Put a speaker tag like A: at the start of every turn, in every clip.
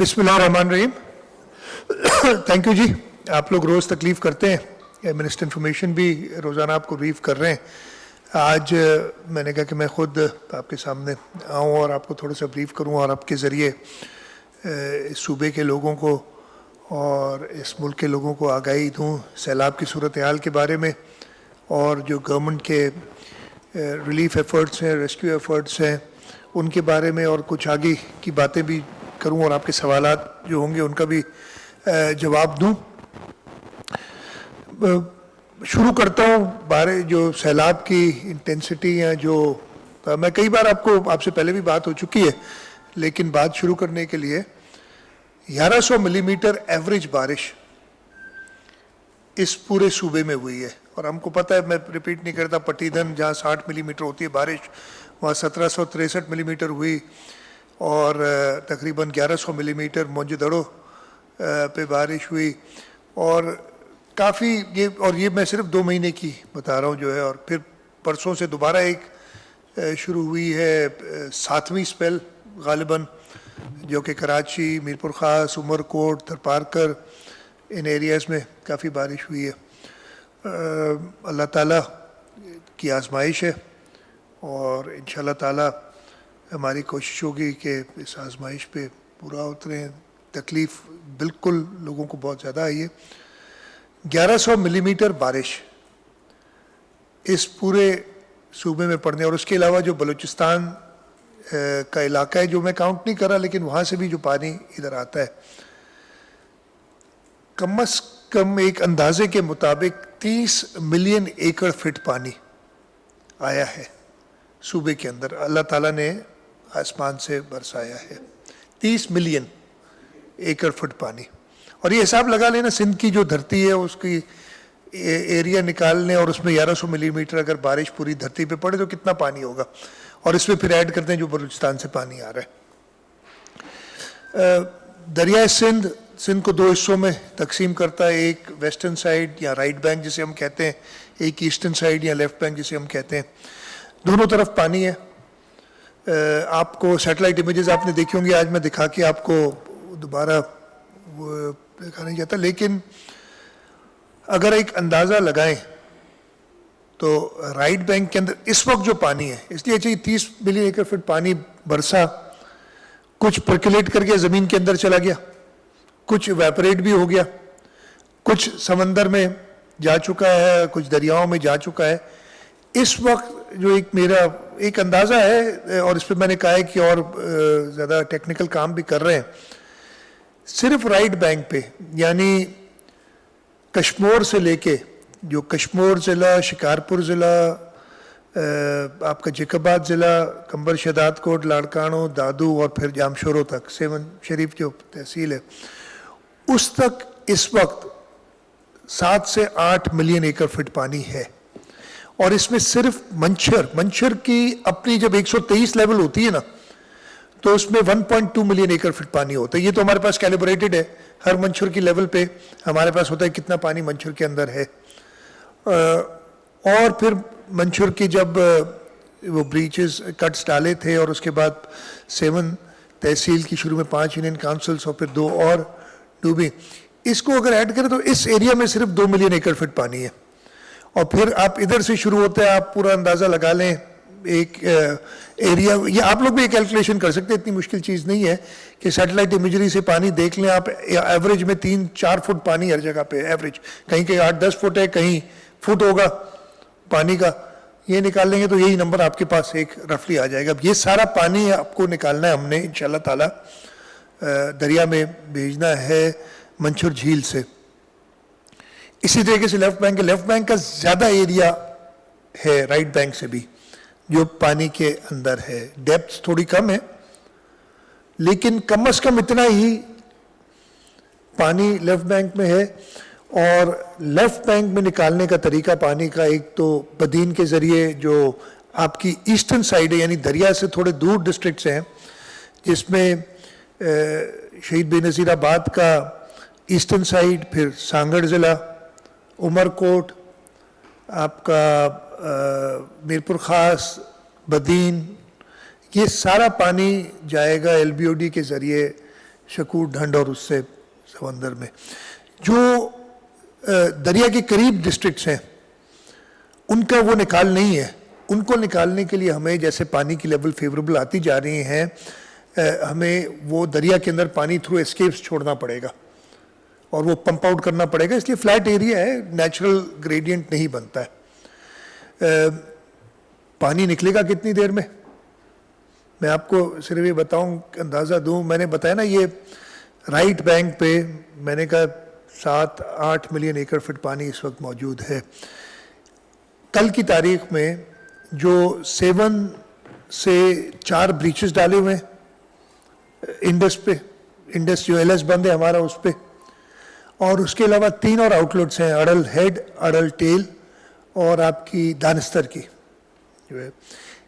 A: बिस्मिल्लाहिर्रहमानिर्रहीम। Thank you जी। आप लोग रोज़ तकलीफ़ करते हैं, मिनिस्टर इन्फॉर्मेशन भी रोज़ाना आपको ब्रीफ कर रहे हैं। आज मैंने कहा कि मैं ख़ुद आपके सामने आऊँ और आपको थोड़ा सा ब्रीफ करूँ और आपके ज़रिए इस सूबे के लोगों को और इस मुल्क के लोगों को आगाही दूँ सैलाब की सूरत हाल के बारे में, और जो गवर्नमेंट के रिलीफ एफ़र्ट्स हैं, रेस्क्यू एफ़र्ट्स हैं, उनके बारे में, और कुछ आगे की बातें भी करूं और आपके सवालात जो होंगे उनका भी जवाब दूं। शुरू करता हूं बारे जो सैलाब की इंटेंसिटी या जो मैं कई बार आपसे पहले भी बात हो चुकी है, लेकिन बात शुरू करने के लिए 1100 मिलीमीटर एवरेज बारिश इस पूरे सूबे में हुई है। और हमको पता है, मैं रिपीट नहीं करता, पट्टीदन जहाँ 60 मिलीमीटर होती है बारिश, वहाँ 1763 मिलीमीटर हुई, और तकरीबन 1100 मिलीमीटर मोंजदड़ो पे बारिश हुई। और काफ़ी ये मैं सिर्फ 2 महीने की बता रहा हूँ जो है। और फिर परसों से दोबारा एक शुरू हुई है 7वीं स्पेल गालिबन, जो कि कराची, मीरपुर ख़ास, उमरकोट, थरपारकर, इन एरियाज़ में काफ़ी बारिश हुई है। अल्लाह ताला की आजमाइश है और इंशाअल्लाह ताला हमारी कोशिश होगी कि इस आजमाइश पे पूरा उतरें। तकलीफ़ बिल्कुल लोगों को बहुत ज़्यादा आई है। 1100 मिलीमीटर बारिश इस पूरे सूबे में पड़ने, और उसके अलावा जो बलूचिस्तान का इलाका है, जो मैं काउंट नहीं कर रहा, लेकिन वहाँ से भी जो पानी इधर आता है, कम अज़ कम एक अंदाजे के मुताबिक 30 मिलियन एकड़ फिट पानी आया है सूबे के अंदर। अल्लाह ताला ने आसमान से बरसाया है 30 मिलियन एकड़ फुट पानी। और ये हिसाब लगा लेना, सिंध की जो धरती है उसकी एरिया निकाल लें, और उसमें 1100 मिलीमीटर अगर बारिश पूरी धरती पे पड़े तो कितना पानी होगा, और इसमें फिर ऐड करते हैं जो बलूचिस्तान से पानी आ रहा है। दरिया सिंध को 2 हिस्सों में तकसीम करता है, एक वेस्टर्न साइड या राइट बैंक जिसे हम कहते हैं, एक ईस्टर्न साइड या लेफ्ट बैंक जिसे हम कहते हैं। दोनों तरफ पानी है। आपको सैटेलाइट इमेजेस आपने देखी होंगी, आज मैं दिखा के आपको दोबारा देखा नहीं जाता, लेकिन अगर एक अंदाज़ा लगाएं तो राइट बैंक के अंदर इस वक्त जो पानी है, इसलिए चाहिए 30 मिलियन एकड़ फीट पानी बरसा, कुछ परकुलेट करके ज़मीन के अंदर चला गया, कुछ इवेपोरेट भी हो गया, कुछ समंदर में जा चुका है, कुछ दरियाओं में जा चुका है। इस वक्त जो मेरा एक अंदाज़ा है, और इस पर मैंने कहा है कि और ज़्यादा टेक्निकल काम भी कर रहे हैं, सिर्फ राइट बैंक पे, यानी कश्मीर से लेके जो कश्मीर ज़िला, शिकारपुर ज़िला, आपका जैकबाद ज़िला, कंबर शदाद कोट, लाड़कानो, दादू और फिर जामशोरो तक, सेवन शरीफ जो तहसील है, उस तक इस वक्त 7 से 8 मिलियन एकड़ फीट पानी है। और इसमें सिर्फ मंशर की अपनी जब 123 लेवल होती है ना, तो उसमें 1.2 मिलियन एकड़ फीट पानी होता है। ये तो हमारे पास कैलिब्रेटेड है, हर मंशर की लेवल पे हमारे पास होता है कितना पानी मंशर के अंदर है। और फिर मंशर की जब वो ब्रीचेस कट्स डाले थे, और उसके बाद 7 तहसील की शुरू में 5 यूनियन काउंसिल्स और फिर 2 और डूबी, इसको अगर ऐड करें तो इस एरिया में सिर्फ 2 मिलियन एकड़ फीट पानी है। और फिर आप इधर से शुरू होते हैं, आप पूरा अंदाज़ा लगा लें एक एरिया, ये आप लोग भी एक कैलकुलेशन कर सकते हैं, इतनी मुश्किल चीज़ नहीं है कि सैटेलाइट इमेजरी से पानी देख लें आप। एवरेज में 3-4 फुट पानी हर जगह पे एवरेज, कहीं कहीं 8-10 फुट है, कहीं फुट होगा पानी का, ये निकाल लेंगे तो यही नंबर आपके पास एक रफली आ जाएगा। ये सारा पानी आपको निकालना है, हमने इंशाल्लाह ताला दरिया में भेजना है मंशर झील से। इसी तरीके से लेफ्ट बैंक का ज़्यादा एरिया है राइट बैंक से भी, जो पानी के अंदर है। डेप्थ थोड़ी कम है, लेकिन कम अज़ कम इतना ही पानी लेफ्ट बैंक में है। और लेफ्ट बैंक में निकालने का तरीका पानी का, एक तो बदीन के ज़रिए जो आपकी ईस्टर्न साइड है, यानी दरिया से थोड़े दूर डिस्ट्रिक्ट्स हैं, जिसमें शहीद बेनज़ीराबाद का ईस्टर्न साइड, फिर सांगड़ ज़िला, उमरकोट, आपका मीरपुर ख़ास, बदीन, ये सारा पानी जाएगा LBOD के ज़रिए शकूर, ढंड और उससे समंदर में। जो दरिया के करीब डिस्ट्रिक्ट्स हैं उनका वो निकाल नहीं है। उनको निकालने के लिए हमें, जैसे पानी की लेवल फेवरेबल आती जा रही हैं, हमें वो दरिया के अंदर पानी थ्रू एस्केप्स छोड़ना पड़ेगा और वो पंप आउट करना पड़ेगा। इसलिए फ्लैट एरिया है, नेचुरल ग्रेडियंट नहीं बनता है। पानी निकलेगा कितनी देर में, मैं आपको सिर्फ ये बताऊं, अंदाज़ा दूं। मैंने बताया ना, ये राइट बैंक पे मैंने कहा 7-8 मिलियन एकड़ फीट पानी इस वक्त मौजूद है। कल की तारीख में जो 7 से 4 ब्रीचेस डाले हुए हैं इंडस पे, इंडस जो एलएस बंद है हमारा उस पे, और उसके अलावा 3 और आउटलेट्स हैं, अड़ल हेड, अड़ल टेल और आपकी दानिस्तर की जो है।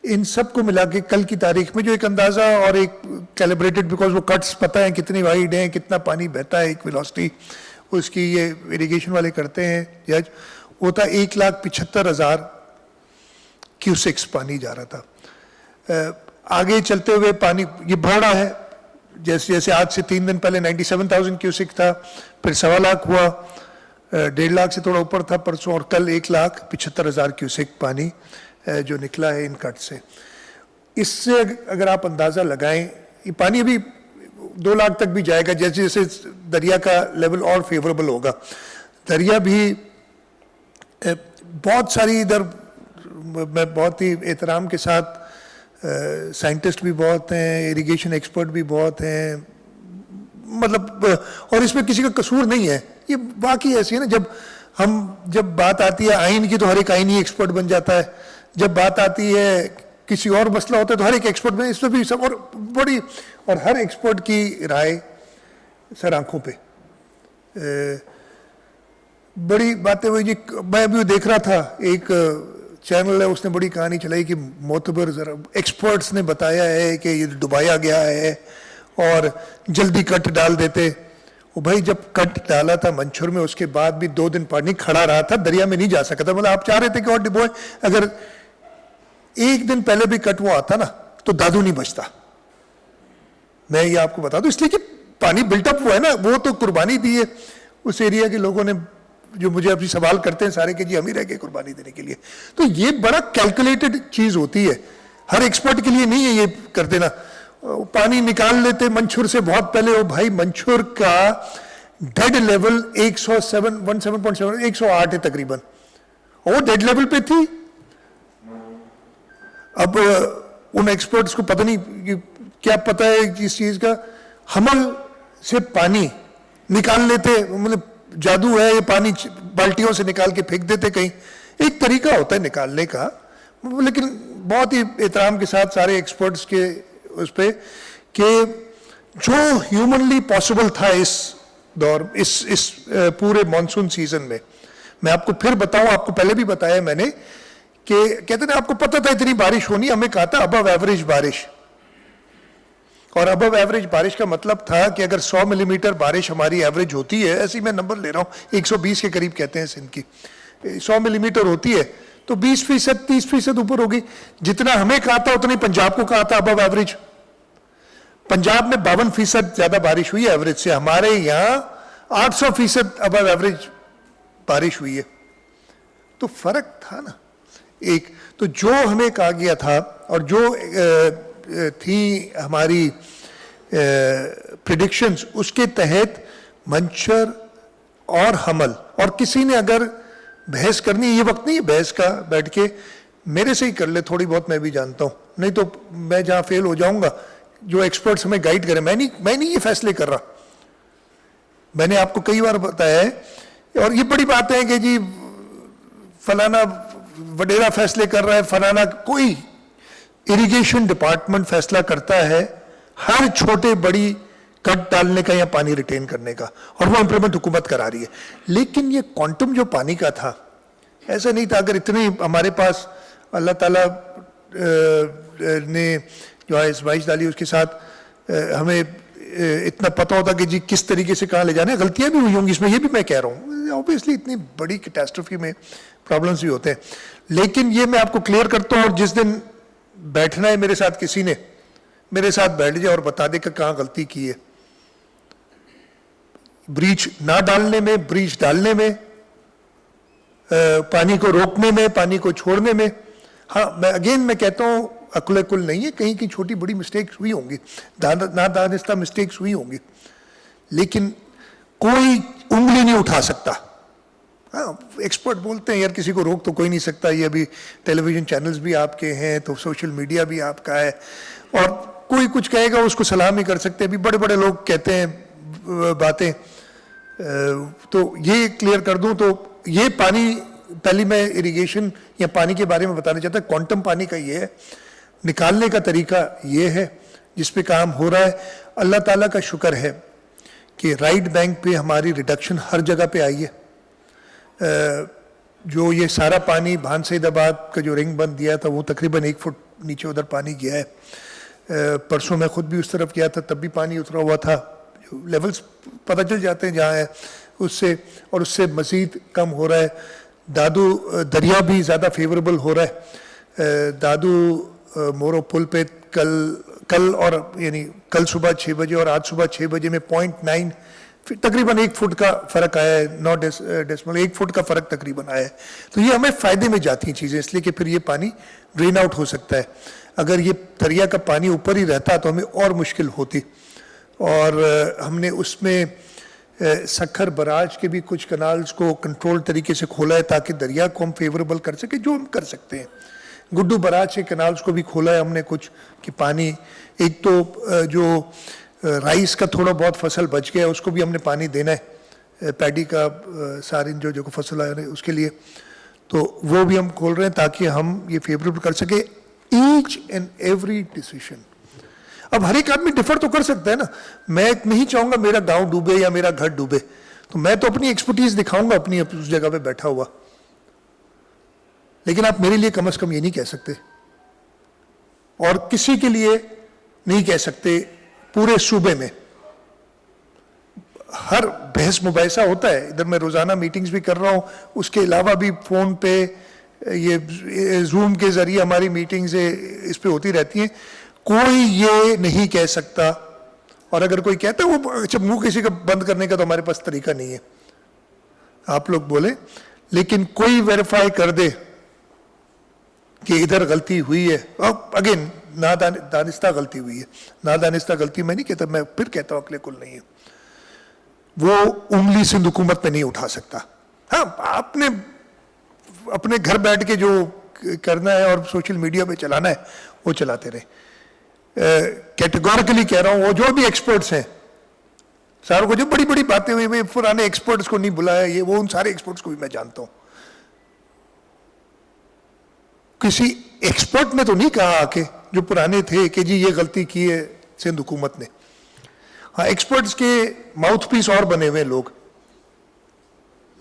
A: इन सब को मिला के कल की तारीख में जो एक अंदाज़ा और एक कैलिब्रेटेड, बिकॉज वो कट्स पता है कितनी वाइड हैं, कितना पानी बहता है, एक वेलोसिटी उसकी ये इरिगेशन वाले करते हैं जज, वो था 1,75,000 क्यूसेक्स पानी जा रहा था। आगे चलते हुए पानी ये बढ़ रहा है, जैसे जैसे आज से 3 दिन पहले 97,000 क्यूसेक था, फिर 1.25 लाख हुआ, 1.5 लाख से थोड़ा ऊपर था परसों, और कल 1,75,000 क्यूसेक पानी जो निकला है इन कट से। इससे अगर आप अंदाज़ा लगाएं, ये पानी अभी 2 लाख तक भी जाएगा जैसे जैसे दरिया का लेवल और फेवरेबल होगा। दरिया भी बहुत सारी इधर, मैं बहुत ही एहतराम के साथ, साइंटिस्ट भी बहुत हैं, इरिगेशन एक्सपर्ट भी बहुत हैं, मतलब, और इसमें किसी का कसूर नहीं है, ये वाकई ऐसी है ना। जब बात आती है आइन की तो हर एक आइनी एक्सपर्ट बन जाता है, जब बात आती है किसी और मसला होता है तो हर एक एक्सपर्ट में, इसमें भी सब, और हर एक्सपर्ट की राय सर आंखों पे। बड़ी बातें हुई जी। मैं भी देख रहा था, एक चैनल है उसने बड़ी कहानी चलाई कि मोतबर जरा एक्सपर्ट्स ने बताया है कि ये डुबाया गया है और जल्दी कट डाल देते। वो भाई जब कट डाला था मंछुर में, उसके बाद भी 2 दिन पानी खड़ा रहा था, दरिया में नहीं जा सका था। मतलब आप चाह रहे थे कि और डिबोए, अगर 1 दिन पहले भी कट वो आता ना तो दादू नहीं बचता। मैं ये आपको बता दूं, इसलिए कि पानी बिल्टअप हुआ है ना, वो तो कुर्बानी दी है उस एरिया के लोगों ने, जो मुझे अभी सवाल करते हैं सारे कि जी हम ही रह गए कुर्बानी देने के लिए। तो ये बड़ा कैलकुलेटेड चीज होती है, हर एक्सपर्ट के लिए नहीं है ये कर देना। पानी निकाल लेते मंछुर से बहुत पहले। वो भाई मंछुर का डेड लेवल 108 है तकरीबन, और वो डेड लेवल पे थी। अब उन एक्सपर्ट्स को पता नहीं क्या पता है इस चीज का, हमल से पानी निकाल लेते, मतलब जादू है ये, पानी बाल्टियों से निकाल के फेंक देते कहीं। एक तरीका होता है निकालने का, लेकिन बहुत ही एहतराम के साथ सारे एक्सपर्ट्स के उस पे कि जो ह्यूमनली पॉसिबल था इस दौर, इस पूरे मॉनसून सीजन में। मैं आपको फिर बताऊं, आपको पहले भी बताया मैंने कि कहते ना आपको पता था इतनी बारिश होनी, हमें कहा था अबव एवरेज बारिश। और अबव एवरेज बारिश का मतलब था कि अगर 100 मिलीमीटर बारिश हमारी एवरेज होती है, ऐसे ही मैं नंबर ले रहा हूं, 120 के करीब कहते हैं सिंध की, 100 मिलीमीटर होती है तो 20%, 30% ऊपर होगी। जितना हमें कहा था उतनी पंजाब को कहा था अबव एवरेज। पंजाब में 52% ज्यादा बारिश हुई है एवरेज से, हमारे यहां 800% अबव एवरेज बारिश हुई है। तो फर्क था ना एक, तो जो हमें कहा गया था और जो थी हमारी प्रिडिक्शंस, उसके तहत मंछर और हमल, और किसी ने अगर बहस करनी, ये वक्त नहीं है बहस का, बैठ के मेरे से ही कर ले थोड़ी बहुत, मैं भी जानता हूं, नहीं तो मैं जहां फेल हो जाऊंगा, जो एक्सपर्ट्स हमें गाइड करें। मैं नहीं ये फैसले कर रहा, मैंने आपको कई बार बताया है। और ये बड़ी बात है कि जी फलाना वडेरा फैसले कर रहा है, फलाना, कोई इरिगेशन डिपार्टमेंट फैसला करता है हर छोटे बड़ी कट डालने का या पानी रिटेन करने का, और वो इंप्लीमेंट हुकूमत करा रही है। लेकिन ये क्वांटम जो पानी का था, ऐसा नहीं था। अगर इतने हमारे पास अल्लाह ताला ने जो है इस्माइश डाली, उसके साथ हमें इतना पता होता कि जी किस तरीके से कहाँ ले जाना है। गलतियां भी हुई होंगी इसमें, ये भी मैं कह रहा हूँ, ऑब्वियसली इतनी बड़ी कैटास्ट्रोफी में प्रॉब्लम्स भी होते हैं। लेकिन ये मैं आपको क्लियर करता हूँ, और जिस दिन बैठना है मेरे साथ, किसी ने मेरे साथ बैठ जाए और बता दे कि कहाँ गलती की है, ब्रीच ना डालने में, ब्रीच डालने में, पानी को रोकने में, पानी को छोड़ने में। हाँ, मैं कहता हूँ अकुल कुल नहीं है, कहीं की छोटी बड़ी मिस्टेक्स हुई होंगी, नादानिस्ता मिस्टेक्स हुई होंगी, लेकिन कोई उंगली नहीं उठा सकता। हाँ, एक्सपर्ट बोलते हैं यार किसी को रोक तो कोई नहीं सकता, ये अभी टेलीविजन चैनल्स भी आपके हैं, तो सोशल मीडिया भी आपका है, और कोई कुछ कहेगा उसको सलाम ही कर सकते हैं। अभी बड़े बड़े लोग कहते हैं बातें, तो ये क्लियर कर दूं तो ये पानी, पहले मैं इरिगेशन या पानी के बारे में बताना चाहता, क्वांटम पानी का ये है, निकालने का तरीका ये है जिस पे काम हो रहा है। अल्लाह ताला का शुक्र है कि राइट बैंक पे हमारी रिडक्शन हर जगह पे आई है। जो ये सारा पानी भानसईदाबाद का जो रिंग बंद दिया था वो तकरीबन 1 फुट नीचे उधर पानी गया है। परसों मैं खुद भी उस तरफ गया था, तब भी पानी उतरा हुआ था। लेवल्स पता चल जाते हैं जहाँ है उससे, और उससे मज़ीद कम हो रहा है। दादू दरिया भी ज़्यादा फेवरेबल हो रहा है। दादू मोरो पुल पे कल और यानी कल सुबह 6 बजे और आज सुबह 6 बजे में 0.9 तकरीबन 1 फुट का फ़र्क आया है, 9 डेसिमल 1 फुट का फ़र्क तकरीबन आया है। तो ये हमें फ़ायदे में जाती हैं चीज़ें, इसलिए कि फिर ये पानी ड्रेन आउट हो सकता है। अगर ये दरिया का पानी ऊपर ही रहता तो हमें और मुश्किल होती। और हमने उसमें सखर बराज के भी कुछ कनाल्स को कंट्रोल तरीके से खोला है ताकि दरिया को हम फेवरेबल कर सके, जो हम कर सकते हैं। गुड्डू बराज के कनाल्स को भी खोला है हमने कुछ, कि पानी, एक तो जो राइस का थोड़ा बहुत फसल बच गया उसको भी हमने पानी देना है, पैडी का सारिन जो फसल आ रही है उसके लिए, तो वो भी हम खोल रहे हैं ताकि हम ये फेवरेबल कर सके ईच एंड एवरी डिसीजन। अब हर एक आदमी डिफर तो कर सकता है ना, मैं नहीं चाहूंगा मेरा गांव डूबे या मेरा घर डूबे, तो मैं तो अपनी एक्सपर्टीज दिखाऊंगा अपनी उस जगह पे बैठा हुआ, लेकिन आप मेरे लिए कम से कम ये नहीं कह सकते, और किसी के लिए नहीं कह सकते पूरे सूबे में। हर बहस मुबाहिसा होता है, इधर मैं रोजाना मीटिंग्स भी कर रहा हूं, उसके अलावा भी फोन पे, ये जूम के जरिए हमारी मीटिंग्स इस पे होती रहती हैं। कोई ये नहीं कह सकता, और अगर कोई कहता है वो अच्छा, मुंह किसी का बंद करने का तो हमारे पास तरीका नहीं है, आप लोग बोले, लेकिन कोई वेरीफाई कर दे कि इधर गलती हुई है। अब अगेन नादानिस्ता गलती हुई है, नादानिस्ता गलती मैं नहीं कहता, मैं फिर कहता हूं अकले कुल नहीं है, वो उंगली सिंध हुकूमत पे नहीं उठा सकता। हाँ, आपने अपने घर बैठ के जो करना है और सोशल मीडिया पे चलाना है वो चलाते रहे। कैटेगोरिकली कह रहा हूं, वो जो भी एक्सपर्ट्स हैं सारों को, जो बड़ी बड़ी बातें हुई, मैं पुराने एक्सपर्ट्स को नहीं बुलाया, ये वो उन सारे एक्सपर्ट्स को भी मैं जानता हूं। किसी एक्सपर्ट ने तो नहीं कहा आके जो पुराने थे कि जी ये गलती की है सिंध हुकूमत ने। हाँ, एक्सपर्ट्स के माउथ पीस और बने हुए लोग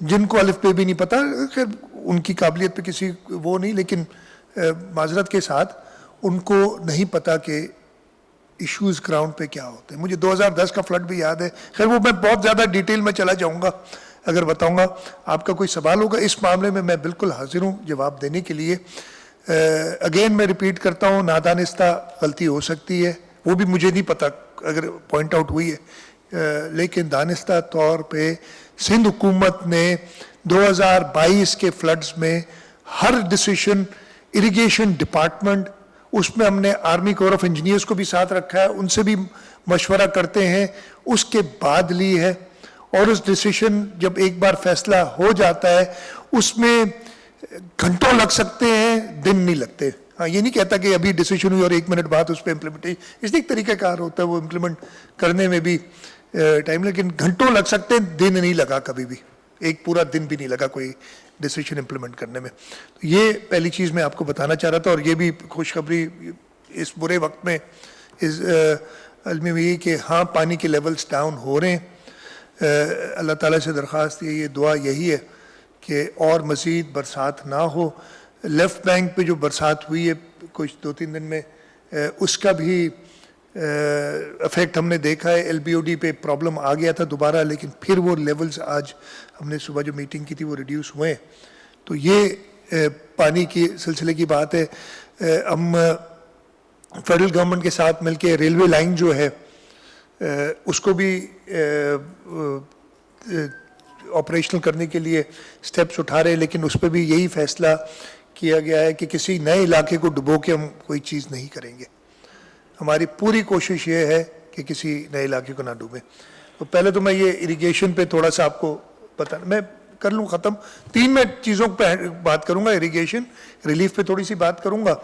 A: जिनको अलिफ पे भी नहीं पता, खैर उनकी काबिलियत पे किसी वो नहीं, लेकिन माजरत के साथ उनको नहीं पता कि इश्यूज ग्राउंड पे क्या होते हैं। मुझे 2010 का फ्लड भी याद है, खैर वो मैं बहुत ज़्यादा डिटेल में चला जाऊंगा अगर बताऊंगा। आपका कोई सवाल होगा इस मामले में, मैं बिल्कुल हाजिर हूँ जवाब देने के लिए। अगेन मैं रिपीट करता हूँ, नादानिस्ता गलती हो सकती है, वो भी मुझे नहीं पता अगर पॉइंट आउट हुई है, लेकिन दानिस्ता तौर पे सिंध हुकूमत ने 2022 के फ्लड्स में हर डिसीजन, इरिगेशन डिपार्टमेंट, उसमें हमने आर्मी कोर ऑफ इंजीनियर्स को भी साथ रखा है, उनसे भी मशवरा करते हैं, उसके बाद ली है। और उस डिसीजन जब एक बार फैसला हो जाता है उसमें घंटों लग सकते हैं, दिन नहीं लगते। हाँ, ये नहीं कहता कि अभी डिसीजन हुई और 1 मिनट बाद उस पर इम्प्लीमेंटेशन, इसलिए एक तरीकाकार होता है वो इम्प्लीमेंट करने में भी टाइम, लेकिन घंटों लग सकते हैं, दिन नहीं लगा कभी भी, एक पूरा दिन भी नहीं लगा कोई डिसीजन इम्प्लीमेंट करने में। तो ये पहली चीज़ मैं आपको बताना चाह रहा था। और ये भी खुशखबरी इस बुरे वक्त में इस अलमी में, कि हाँ पानी के लेवल्स डाउन हो रहे हैं। अल्लाह ताला से दरख्वास्त ये दुआ यही है कि और मज़ीद बरसात ना हो। लेफ़्ट बैंक पे जो बरसात हुई है कुछ 2-3 दिन में, उसका भी इफेक्ट हमने देखा है। LBOD पे प्रॉब्लम आ गया था दोबारा, लेकिन फिर वो लेवल्स आज हमने सुबह जो मीटिंग की थी वो रिड्यूस हुए। तो ये पानी की सिलसिले की बात है। हम फेडरल गवर्नमेंट के साथ मिलके रेलवे लाइन जो है उसको भी ऑपरेशनल करने के लिए स्टेप्स उठा रहे हैं, लेकिन उस पर भी यही फैसला किया गया है कि किसी नए इलाके को डुबो के हम कोई चीज़ नहीं करेंगे। हमारी पूरी कोशिश ये है कि किसी नए इलाके को ना डूबे। तो पहले तो मैं ये इरिगेशन पे थोड़ा सा आपको बता, मैं कर लूँ ख़त्म। 3 मैं चीज़ों पर बात करूँगा, इरिगेशन, रिलीफ पे थोड़ी सी बात करूँगा,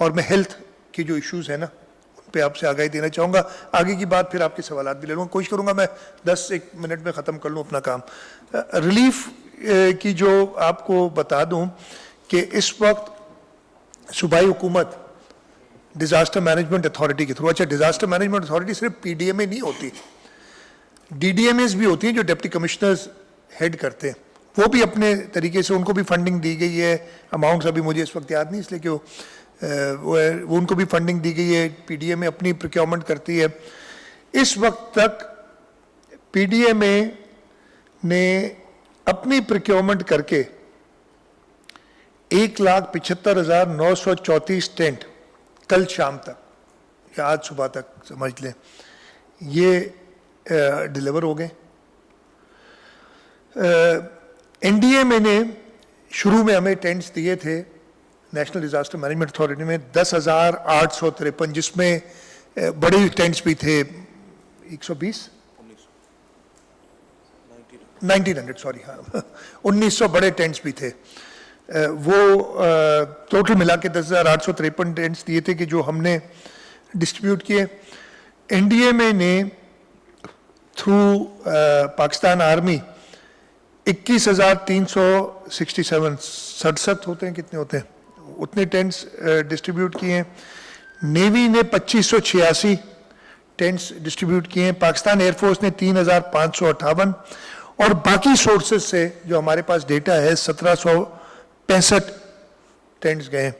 A: और मैं हेल्थ की जो इश्यूज़ है ना उन पे आपसे आगाही देना चाहूँगा। आगे की बात फिर आपके सवालात भी ले लूँगा, कोशिश करूँगा मैं 10-1 मिनट में ख़त्म कर लूँ अपना काम। रिलीफ की जो आपको बता दूँ कि इस वक्त सूबाई हुकूमत डिज़ास्टर मैनेजमेंट अथॉरिटी के थ्रू, अच्छा डिज़ास्टर मैनेजमेंट अथॉरिटी सिर्फ पीडीएमए नहीं होती, डीडीएमएस भी होती हैं जो डिप्टी कमिश्नर्स हेड करते हैं, वो भी अपने तरीके से उनको भी फंडिंग दी गई है। अमाउंट्स अभी मुझे इस वक्त याद नहीं, इसलिए कि वो उनको भी फंडिंग दी गई है। पीडीएमए अपनी प्रोक्योरमेंट करती है। इस वक्त तक पीडीएमए ने अपनी प्रोक्योरमेंट करके 1,75,934 टेंट कल शाम तक या आज सुबह तक समझ लें ये डिलीवर हो गए। एनडीएमए ने शुरू में हमें टेंट्स दिए थे नेशनल डिज़ास्टर मैनेजमेंट अथॉरिटी में 10,853, जिसमें बड़े टेंट्स भी थे 120 1900 सॉरी, हाँ 1900 बड़े टेंट्स भी थे। वो टोटल मिला के 10,853 टेंट्स दिए थे कि जो हमने डिस्ट्रीब्यूट किए। एनडीएमए ने थ्रू पाकिस्तान आर्मी 21,367 67 होते हैं, कितने होते हैं उतने टेंट्स डिस्ट्रीब्यूट किए हैं। नेवी ने 2,586 टेंट्स डिस्ट्रीब्यूट किए हैं। पाकिस्तान एयरफोर्स ने 3,558 और बाकी सोर्सेज से जो हमारे पास डेटा है 1,765 टेंट्स गए।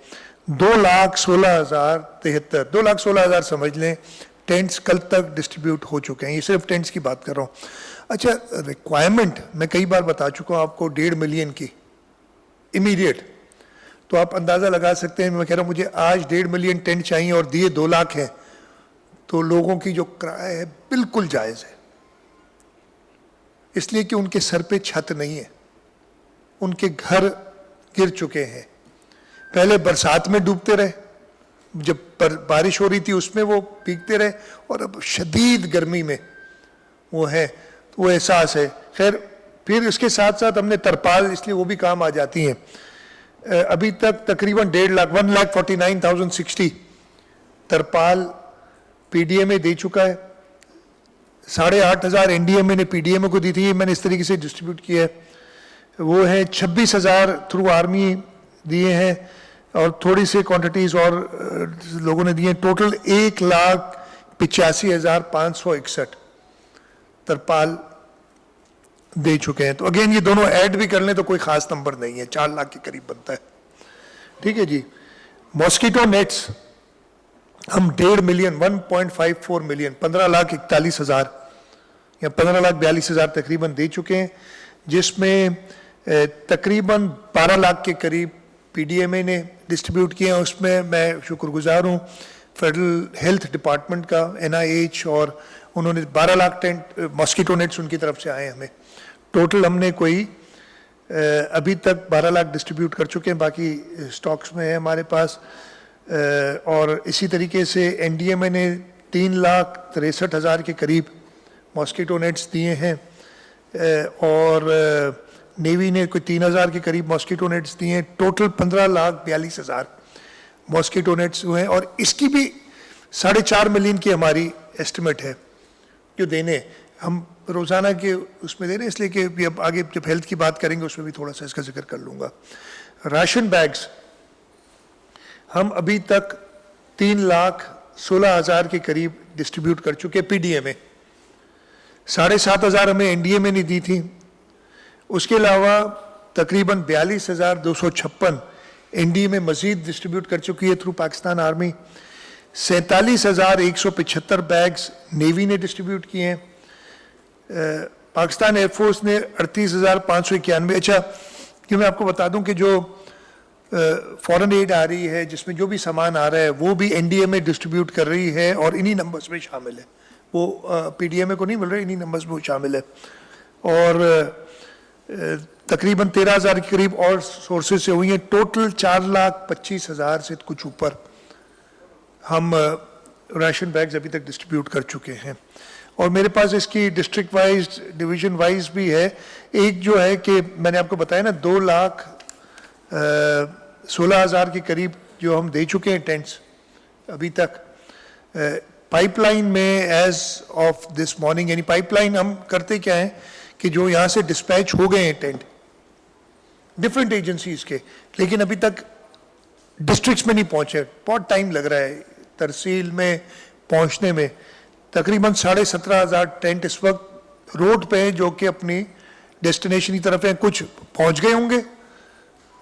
A: 2,16,073 2,16,000 समझ लें टेंट्स कल तक डिस्ट्रीब्यूट हो चुके हैं। ये सिर्फ टेंट्स की बात कर रहा हूँ। अच्छा, रिक्वायरमेंट मैं कई बार बता चुका हूँ आपको 1.5 मिलियन की इमीडिएट, तो आप अंदाज़ा लगा सकते हैं। मैं कह रहा हूँ मुझे आज 1.5 मिलियन टेंट चाहिए और दिए 2 लाख हैं, तो लोगों की जो किराया है बिल्कुल जायज़ है, इसलिए कि उनके सर पे छत नहीं है, उनके घर गिर चुके हैं। पहले बरसात में डूबते रहे, जब बारिश हो रही थी उसमें वो भीगते रहे, और अब शदीद गर्मी में वो है, तो वो एहसास है। खैर फिर इसके साथ साथ हमने तरपाल, इसलिए वो भी काम आ जाती हैं। अभी तक तकरीबन 1.5 लाख 1,49,060 तरपाल पीडीएमए दे चुका है। 8,500 एनडीएमए ने पीडीएमए को दी थी, मैंने इस तरीके से डिस्ट्रीब्यूट किया है। वो है 26,000 थ्रू आर्मी दिए हैं, और थोड़ी सी क्वांटिटीज़ और लोगों ने दिए हैं। टोटल 1,85,561 तरपाल दे चुके हैं। तो अगेन ये दोनों ऐड भी कर लें तो कोई ख़ास नंबर नहीं है, 4 लाख के करीब बनता है। ठीक है जी। मॉस्किटो नेट्स हम 1.5 मिलियन 1.54 मिलियन 15,41,000 या 15,42,000 तकरीबन दे चुके हैं, जिसमें तकरीबन 12 लाख के करीब पीडीएमए ने डिस्ट्रीब्यूट किए हैं। उसमें मैं शुक्रगुजार हूँ फेडरल हेल्थ डिपार्टमेंट का, एनआईएच, और उन्होंने 12 लाख टेंट मॉस्किटो नेट्स उनकी तरफ से आए हमें। टोटल हमने कोई अभी तक 12 लाख डिस्ट्रीब्यूट कर चुके हैं, बाकी स्टॉक्स में है हमारे पास। और इसी तरीके से एनडीएमए ने 3,63,000 के करीब मॉस्किटो नेट्स दिए हैं, और नेवी ने कोई 3,000 के करीब मॉस्किटो नेट्स दिए हैं। टोटल 15,42,000 मॉस्किटो नेट्स हुए हैं, और इसकी भी 4.5 मिलियन की हमारी एस्टिमेट है जो देने हम रोज़ाना के उसमें दे रहे हैं, इसलिए कि भी अब आगे जब हेल्थ की बात करेंगे उसमें भी थोड़ा सा इसका जिक्र कर लूँगा। राशन बैग्स हम अभी तक 3,16,000 के करीब डिस्ट्रीब्यूट कर चुके पीडीएमए। 7,500 हमें एनडीएमए ने दी थी। उसके अलावा तकरीबन 42,256 एनडीएमए मजीद डिस्ट्रीब्यूट कर चुकी है through Pakistan army. 47,175 bags navy ने डिस्ट्रीब्यूट किए हैं। पाकिस्तान एयरफोर्स ने 38,591। अच्छा, कि मैं आपको बता दूं कि जो फॉरेन एड आ रही है, जिसमें जो भी सामान आ रहा है, वो भी एनडीएमए डिस्ट्रीब्यूट कर रही है और इन्हीं नंबर्स में शामिल है। वो पीडीएमए को नहीं मिल रहा, इन्हीं नंबर्स में वो शामिल है। और तकरीबन 13,000 के करीब और सोर्सेज से हुई हैं। टोटल 4,25,000 से कुछ ऊपर हम राशन बैग्स अभी तक डिस्ट्रीब्यूट कर चुके हैं। और मेरे पास इसकी डिस्ट्रिक्ट वाइज, डिवीजन वाइज भी है। एक जो है कि मैंने आपको बताया ना 2,16,000 के करीब जो हम दे चुके हैं टेंट्स अभी तक। पाइपलाइन में एज ऑफ दिस मॉर्निंग, यानी पाइपलाइन हम करते क्या है कि जो यहाँ से डिस्पैच हो गए हैं टेंट डिफरेंट एजेंसीज के, लेकिन अभी तक डिस्ट्रिक्ट्स में नहीं पहुँचे, बहुत टाइम लग रहा है तहसील में पहुँचने में। तकरीबन 17,500 टेंट इस वक्त रोड पे हैं जो कि अपनी डेस्टिनेशन की तरफ हैं। कुछ पहुँच गए होंगे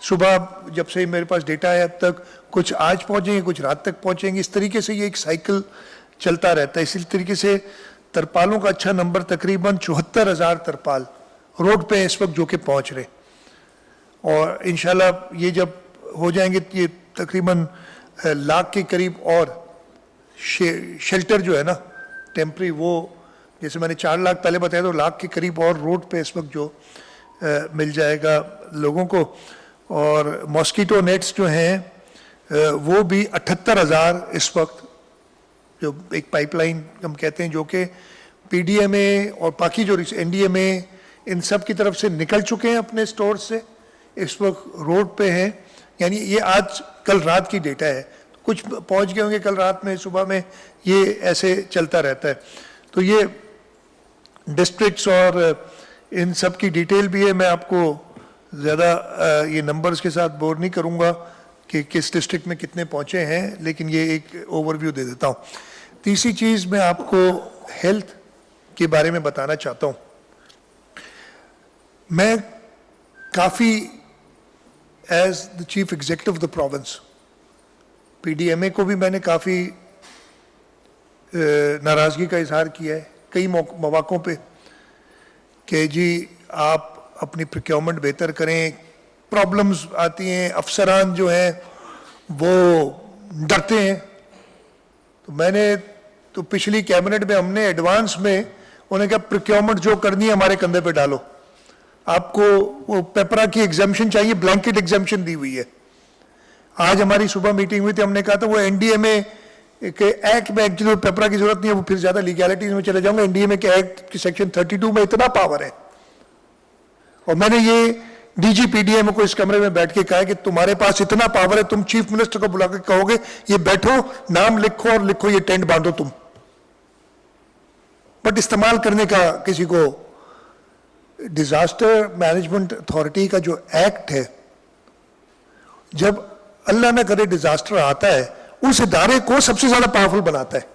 A: सुबह, जब से मेरे पास डेटा है अब तक, कुछ आज पहुँचेंगे, कुछ रात तक पहुँचेंगे। इस तरीके से ये एक साइकिल चलता रहता है। इसी तरीके से तरपालों का अच्छा नंबर, तकरीबन 74,000 तरपाल रोड पे इस वक्त जो कि पहुँच रहे। और इंशाल्लाह ये जब हो जाएंगे ये तकरीबन लाख के करीब और शेल्टर जो है ना टेम्परी, वो जैसे मैंने 4 लाख पहले बताया, तो लाख के करीब और रोड पे इस वक्त जो मिल जाएगा लोगों को। और मॉस्कीटो नेट्स जो हैं वो भी 78,000 इस वक्त, जो एक पाइपलाइन हम कहते हैं जो कि पीडीएमए और बाकी जो एनडीएमए इन सब की तरफ से निकल चुके हैं अपने स्टोर से, इस वक्त रोड पे हैं। यानी ये आज कल रात की डेटा है, कुछ पहुंच गए होंगे कल रात में, सुबह में, ये ऐसे चलता रहता है। तो ये डिस्ट्रिक्ट्स और इन सब की डिटेल भी है। मैं आपको ज़्यादा ये नंबर्स के साथ बोर नहीं करूँगा कि किस डिस्ट्रिक्ट में कितने पहुँचे हैं, लेकिन ये एक ओवरव्यू दे देता हूँ। तीसरी चीज़ मैं आपको हेल्थ के बारे में बताना चाहता हूँ। मैं काफ़ी as the chief executive of the province, PDMA को भी मैंने काफ़ी नाराज़गी का इजहार किया है कई मौक़ों पे कि जी आप अपनी प्रोक्योरमेंट बेहतर करें। प्रॉब्लम्स आती हैं, अफसरान जो हैं वो डरते हैं। तो मैंने तो पिछली कैबिनेट में हमने एडवांस में उन्हें कहा प्रोक्योरमेंट जो करनी है हमारे कंधे पे डालो। आपको वो पेपरा की एग्जाम्शन चाहिए, ब्लैंकेट एग्जाम्शन दी हुई है। आज हमारी सुबह मीटिंग हुई थी, हमने कहा था वो एनडीएमए के एक्ट में एक्चुअली पेपरा की जरूरत नहीं है, वो फिर ज्यादा लीगैलिटीज में चले जाऊंगा। एनडीएमए के एक्ट की सेक्शन 32 में इतना पावर है। और मैंने ये डीजी पीडीएमए को इस कमरे में बैठ के कहा कि तुम्हारे पास इतना पावर है, तुम चीफ मिनिस्टर को बुला के कहोगे ये बैठो, नाम लिखो और लिखो ये टेंट बांधो तुम, बट इस्तेमाल करने का किसी को। डिजास्टर मैनेजमेंट अथॉरिटी का जो एक्ट है, जब अल्लाह न करे डिजास्टर आता है, उस इदारे को सबसे ज्यादा पावरफुल बनाता है।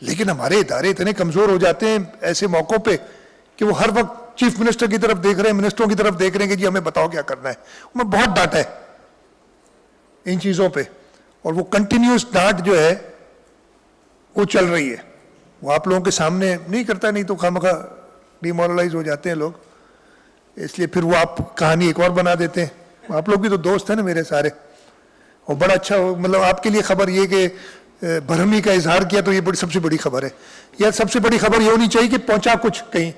A: लेकिन हमारे इदारे इतने कमजोर हो जाते हैं ऐसे मौकों पे कि वो हर वक्त चीफ मिनिस्टर की तरफ देख रहे हैं, मिनिस्टरों की तरफ देख रहे हैं कि जी हमें बताओ क्या करना है। मैं बहुत डांटा है इन चीजों पे, और वो कंटिन्यूस डांट जो है वो चल रही है। वो आप लोगों के सामने नहीं करता, नहीं तो खामखा डिमोरलाइज हो जाते हैं लोग, इसलिए फिर वो आप कहानी एक और बना देते हैं। आप लोग भी तो दोस्त हैं ना मेरे सारे। और बड़ा अच्छा हो, मतलब आपके लिए खबर ये कि भरहमी का इजहार किया, तो ये बड़ी सबसे बड़ी खबर है। या सबसे बड़ी खबर ये होनी चाहिए कि पहुंचा कुछ कहीं।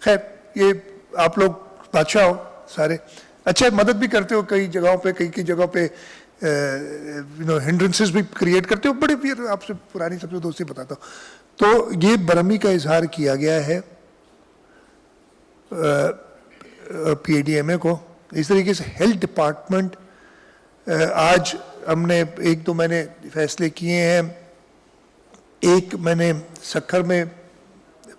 A: खैर, ये आप लोग बादशाह हो सारे, अच्छा मदद भी करते हो कई जगहों पे, कई जगहों पे हिंड्रेंसेस भी क्रिएट करते हो। बड़े फिर आपसे पुरानी सबसे दोस्ती बताता हूँ। तो ये भरहमी का इजहार किया गया है पीडीएमए को। इस तरीके से हेल्थ डिपार्टमेंट, आज हमने एक तो मैंने फैसले किए हैं। एक मैंने सक्खर में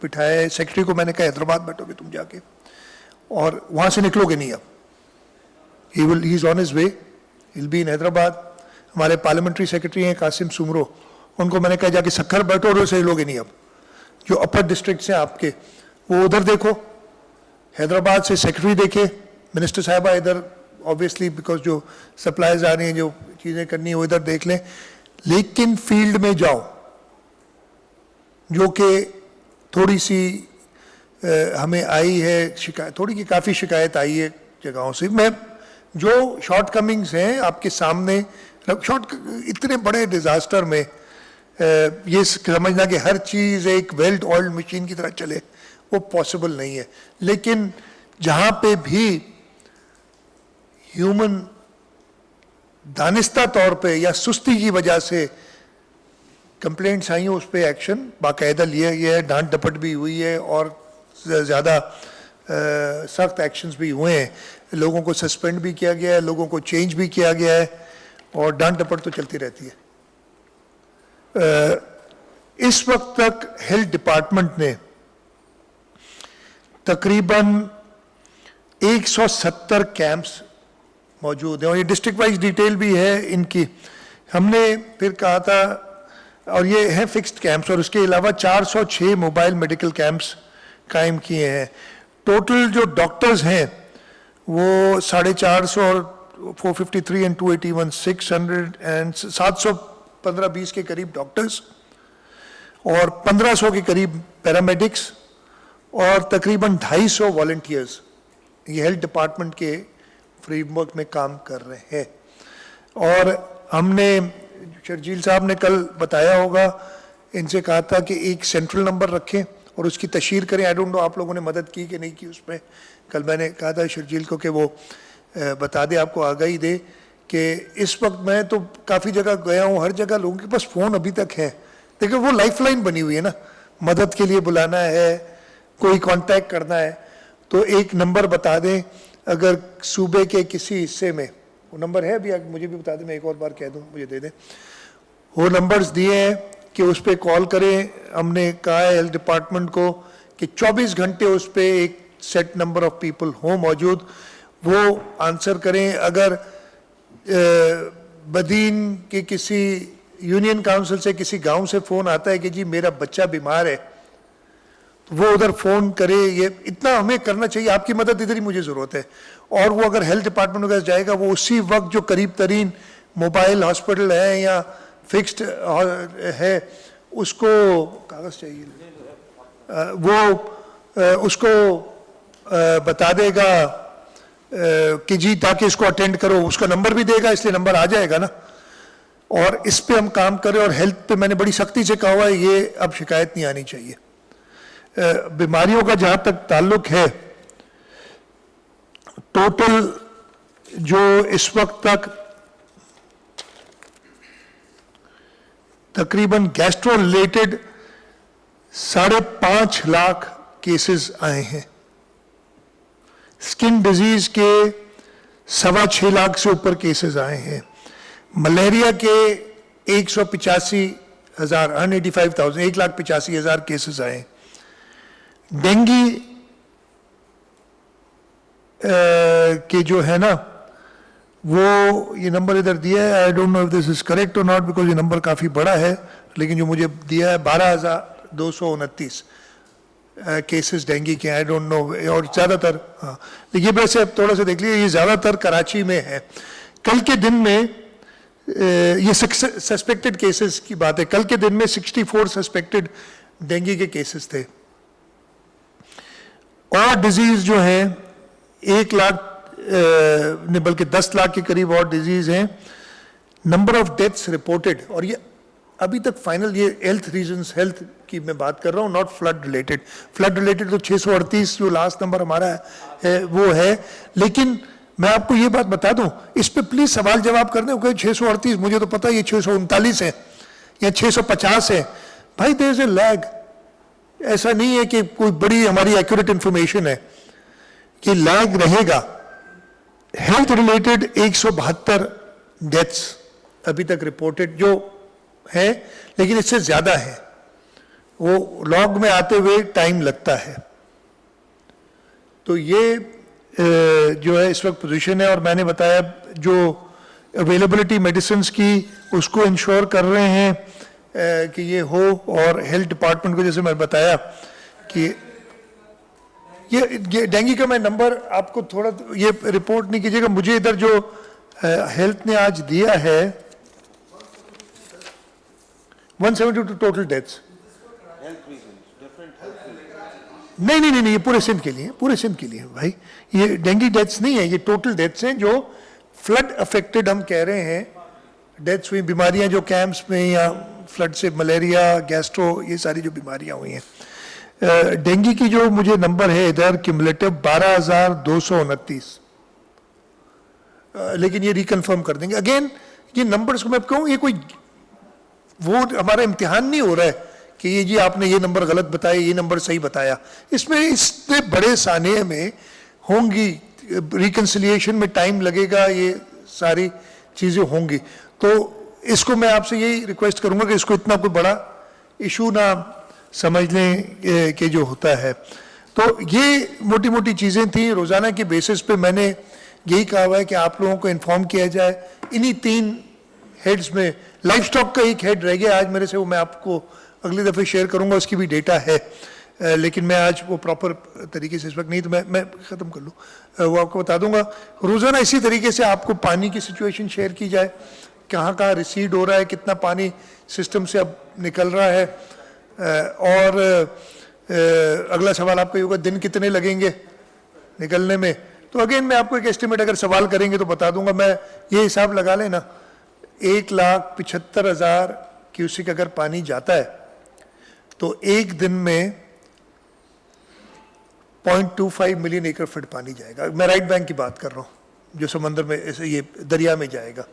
A: बिठाया है, सेक्रेटरी को मैंने कहा हैदराबाद बैठोगे तुम जाके, और वहाँ से निकलोगे नहीं अब। He is on his way, will be in Hyderabad. हमारे पार्लियामेंट्री सेक्रेटरी हैं कासिम सुमरो, उनको मैंने कहा जाके सक्खर बैठो और उसे हिलोगे नहीं अब। जो अपर डिस्ट्रिक्ट हैं आपके वो उधर देखो, हैदराबाद से सेक्रेटरी देखे, मिनिस्टर साहिबा इधर ऑब्वियसली बिकॉज जो सप्लाईज आ रही हैं, जो चीज़ें करनी है वो इधर देख लें। लेकिन फील्ड में जाओ, जो कि थोड़ी सी हमें आई है शिकायत, थोड़ी की काफ़ी शिकायत आई है जगहों से। मैं जो शॉर्ट कमिंग्स हैं आपके सामने, इतने बड़े डिज़ास्टर में ये समझना कि हर चीज़ एक वेल ऑयल्ड मशीन की तरह चले, वो पॉसिबल नहीं है। लेकिन जहाँ पे भी ह्यूमन दानिस्ता तौर पे या सुस्ती की वजह से कंप्लेंट्स आई हैं, उस पर एक्शन बाकायदा लिया गया है, डांट डपट भी हुई है और ज़्यादा सख्त एक्शंस भी हुए हैं। लोगों को सस्पेंड भी किया गया है, लोगों को चेंज भी किया गया है और डांट डपट तो चलती रहती है। इस वक्त तक हेल्थ डिपार्टमेंट ने तकरीबन 170 कैंप्स मौजूद हैं और ये डिस्ट्रिक्ट वाइज डिटेल भी है इनकी। हमने फिर कहा था, और ये हैं फिक्स्ड कैंप्स, और उसके अलावा 406 मोबाइल मेडिकल कैंप्स कायम किए हैं। टोटल जो डॉक्टर्स हैं वो 450 और 453 एंड 281 600 एंड 715-20 के करीब डॉक्टर्स और 1500 के करीब पैरामेडिक्स और तकरीबन 250 वॉलंटियर्स ये हेल्थ डिपार्टमेंट के फ्रेमवर्क में काम कर रहे हैं। और हमने, शर्जील साहब ने कल बताया होगा, इनसे कहा था कि एक सेंट्रल नंबर रखें और उसकी तशहीर करें। आई डोंट नो आप लोगों ने मदद की कि नहीं की उसमें। कल मैंने कहा था शर्जील को कि वो बता दे, आपको आगाही दे कि इस वक्त मैं तो काफ़ी जगह गया हूँ, हर जगह लोगों के पास फ़ोन अभी तक है। देखिए वो लाइफ लाइन बनी हुई है ना, मदद के लिए बुलाना है, कोई कांटेक्ट करना है तो एक नंबर बता दें। अगर सूबे के किसी हिस्से में वो नंबर है भी, मुझे भी बता दें, मैं एक और बार कह दूं, मुझे दे दें। वो नंबर्स दिए हैं कि उस पर कॉल करें। हमने कहा है हेल्थ डिपार्टमेंट को कि 24 घंटे उस पर एक सेट नंबर ऑफ पीपल हो मौजूद, वो आंसर करें। अगर बदीन के किसी यूनियन काउंसिल से किसी गांव से फ़ोन आता है कि जी मेरा बच्चा बीमार है, तो वो उधर फ़ोन करे। ये इतना हमें करना चाहिए, आपकी मदद इधर ही मुझे ज़रूरत है। और वो अगर हेल्थ डिपार्टमेंट के पास जाएगा, वो उसी वक्त जो करीब तरीन मोबाइल हॉस्पिटल है या फिक्स्ड है, उसको कागज़ चाहिए, वो उसको बता देगा कि जी ताकि इसको अटेंड करो। उसका नंबर भी देगा, इसलिए नंबर आ जाएगा ना। और इस पे हम काम करें। और हेल्थ पे मैंने बड़ी सख्ती से कहा हुआ है, ये अब शिकायत नहीं आनी चाहिए। बीमारियों का जहां तक ताल्लुक है, टोटल जो इस वक्त तक तकरीबन गैस्ट्रो रिलेटेड 5.5 लाख केसेस आए हैं। स्किन डिजीज के 6.25 लाख से ऊपर केसेस आए हैं। मलेरिया के 185,000 1,85,000 केसेस आए। डेंगू के जो है ना, वो ये नंबर इधर दिया है, I don't know if this is correct और नॉट, बिकॉज ये नंबर काफ़ी बड़ा है, लेकिन जो मुझे दिया है 12,229 केसेस डेंगू के, आई डोंट नो। और ज़्यादातर, हाँ, देखिए वैसे थोड़ा सा देख लीजिए, ये ज़्यादातर कराची में है। कल के दिन में ये सस्पेक्टेड केसेस की बात है, कल के दिन में 64 सस्पेक्टेड डेंगू के केसेस थे। और डिजीज जो है 1 लाख ने बल्कि 10 लाख के करीब और डिजीज हैं। नंबर ऑफ डेथ्स रिपोर्टेड, और ये अभी तक फाइनल, ये हेल्थ रीजंस, हेल्थ की मैं बात कर रहा हूँ, not flood related. Flood related तो 638 जो लास्ट नंबर हमारा है वो है। लेकिन मैं आपको ये बात बता दूं, इस पे प्लीज सवाल जवाब कर दें। 638, मुझे तो पता है ये 639 है या 650 है। भाई देयर इज ए लैग। ऐसा नहीं है कि कोई बड़ी हमारी एक्यूरेट इंफॉर्मेशन है, कि लैग रहेगा। हेल्थ रिलेटेड 172 डेथ्स अभी तक रिपोर्टेड जो है, लेकिन इससे ज्यादा है, वो लॉग में आते हुए टाइम लगता है। तो ये जो है इस वक्त पोजीशन है। और मैंने बताया जो अवेलेबिलिटी मेडिसिन की उसको इंश्योर कर रहे हैं कि ये हो। और हेल्थ डिपार्टमेंट को जैसे मैं बताया कि ये डेंगू का मैं नंबर आपको थोड़ा, ये रिपोर्ट नहीं कीजिएगा, मुझे इधर जो हेल्थ ने आज दिया है 172 टोटल डेथ्स। नहीं, ये पूरे सिंध के लिए, पूरे सिंध के लिए भाई। ये डेंगू डेथ्स नहीं है, ये टोटल डेथ्स हैं जो फ्लड अफेक्टेड हम कह रहे हैं डेथ्स हुई, बीमारियां जो कैंप्स में या फ्लड से मलेरिया, गैस्ट्रो, ये सारी जो बीमारियां हुई हैं। डेंगू की जो मुझे नंबर है इधर क्यूमुलेटिव 12,229, लेकिन ये रिकन्फर्म कर देंगे। अगेन ये नंबर्स को मैं कहूँ, ये कोई वो हमारा इम्तिहान नहीं हो रहा है कि ये जी आपने ये नंबर गलत बताया, ये नंबर सही बताया। इसमें इतने बड़े सानिए में होंगी, रिकन्सिलिएशन में टाइम लगेगा, ये सारी चीज़ें होंगी। तो इसको मैं आपसे यही रिक्वेस्ट करूंगा कि इसको इतना कोई बड़ा इशू ना समझ लें कि जो होता है। तो ये मोटी मोटी चीज़ें थी। रोज़ाना की बेसिस पे मैंने यही कहा हुआ है कि आप लोगों को इन्फॉर्म किया जाए। इन्हीं 3 हेड्स में लाइफ स्टॉक का एक हेड रह गया आज मेरे से, वो मैं आपको अगली दफ़े शेयर करूंगा, उसकी भी डेटा है, लेकिन मैं आज वो प्रॉपर तरीके से इस वक्त नहीं, तो मैं ख़त्म कर लूँ, वो आपको बता दूंगा। रोज़ाना इसी तरीके से आपको पानी की सिचुएशन शेयर की जाए, कहाँ कहाँ रिसीड हो रहा है, कितना पानी सिस्टम से अब निकल रहा है, और अगला सवाल आपका ये होगा दिन कितने लगेंगे निकलने में। तो अगेन मैं आपको एक एस्टिमेट, अगर सवाल करेंगे तो बता दूंगा। मैं ये हिसाब लगा लेना, 1,75,000 क्यूसिक अगर पानी जाता है तो एक दिन में 0.25 मिलियन एकड़ फीट पानी जाएगा। मैं राइट बैंक की बात कर रहा हूँ, जो समंदर में ऐसे ये दरिया में जाएगा।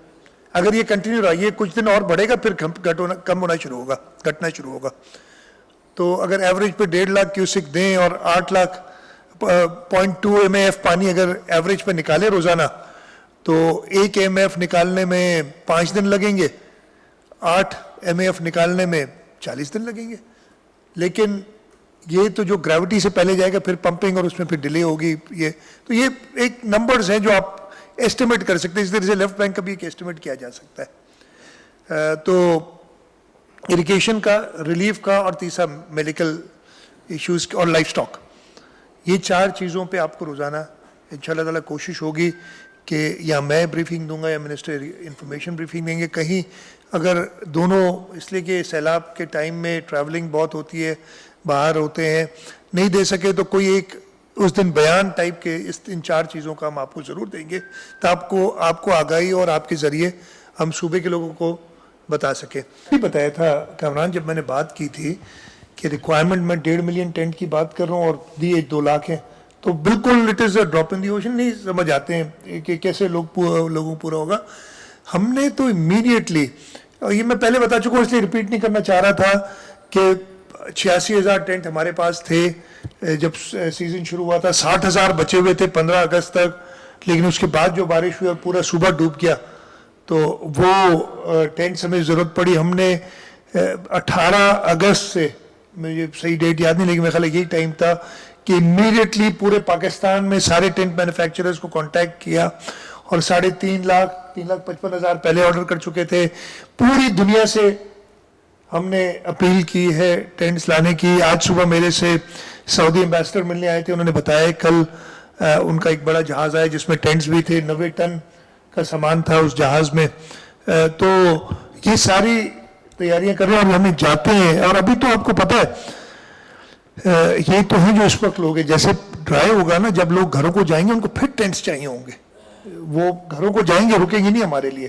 A: अगर ये कंटिन्यू रहा, ये कुछ दिन और बढ़ेगा, फिर कम होना शुरू होगा, घटना शुरू होगा। तो अगर एवरेज पे 1.5 लाख क्यूसिक दें और 8 लाख 0.2 MAF पानी अगर एवरेज पे निकाले रोजाना, तो 1 MAF निकालने में 5 दिन लगेंगे, 8 MAF निकालने में 40 दिन लगेंगे। लेकिन ये तो जो ग्रेविटी से पहले जाएगा, फिर पंपिंग और उसमें फिर डिले होगी। ये तो ये एक नंबर्स हैं जो आप एस्टिमेट कर सकते हैं। इस तरह से लेफ्ट बैंक का भी एक एस्टिमेट किया जा सकता है। तो इरिगेशन का, रिलीफ का, और तीसरा मेडिकल इश्यूज और लाइफ स्टॉक, ये 4 चीज़ों पे आपको रोज़ाना इंशाल्लाह ताला कोशिश होगी कि या मैं ब्रीफिंग दूंगा या मिनिस्टर इंफॉर्मेशन ब्रीफिंग देंगे। कहीं अगर दोनों, इसलिए कि सैलाब के टाइम में ट्रैवलिंग बहुत होती है, बाहर होते हैं, नहीं दे सके तो कोई एक उस दिन बयान टाइप के इन 4 चीज़ों का हम आपको ज़रूर देंगे, तो आपको आगाही और आपके ज़रिए हम सूबे के लोगों को बता सकें। भी बताया था कामरान, जब मैंने बात की थी कि रिक्वायरमेंट में 1.5 मिलियन टेंट की बात कर रहा हूँ और दिए 2 लाख हैं, तो बिल्कुल it is a drop in the ocean. नहीं समझ आते हैं कि कैसे लोगों पूरा होगा। हमने तो इमीडिएटली, और ये मैं पहले बता चुका हूँ इसलिए रिपीट नहीं करना चाह रहा था, कि 86,000 टेंट हमारे पास थे जब सीज़न शुरू हुआ था। 60,000 बचे हुए थे 15 अगस्त तक, लेकिन उसके बाद जो बारिश हुई और पूरा सूबा डूब गया, तो वो टेंट्स हमें ज़रूरत पड़ी। हमने 18 अगस्त से, मुझे सही डेट याद नहीं, लेकिन मेरे ख्याल यही टाइम था कि इमीडिएटली पूरे पाकिस्तान में सारे टेंट मैन्युफैक्चरर्स को कांटेक्ट किया और 3.5 लाख 3,55,000 पहले ऑर्डर कर चुके थे। पूरी दुनिया से हमने अपील की है टेंट्स लाने की। आज सुबह मेरे से सऊदी एम्बेसडर मिलने आए थे, उन्होंने बताया कल उनका एक बड़ा जहाज़ आया जिसमें टेंट्स भी थे, 90 टन का सामान था उस जहाज़ में। तो ये सारी तैयारियां कर रहे हैं और हमें जाते हैं। और अभी तो आपको पता है ये तो है जो इस वक्त लोग हैं, जैसे ड्राई होगा ना, जब लोग घरों को जाएंगे उनको फिर टेंट्स चाहिए होंगे, वो घरों को जाएंगे, रुकेंगे नहीं हमारे लिए।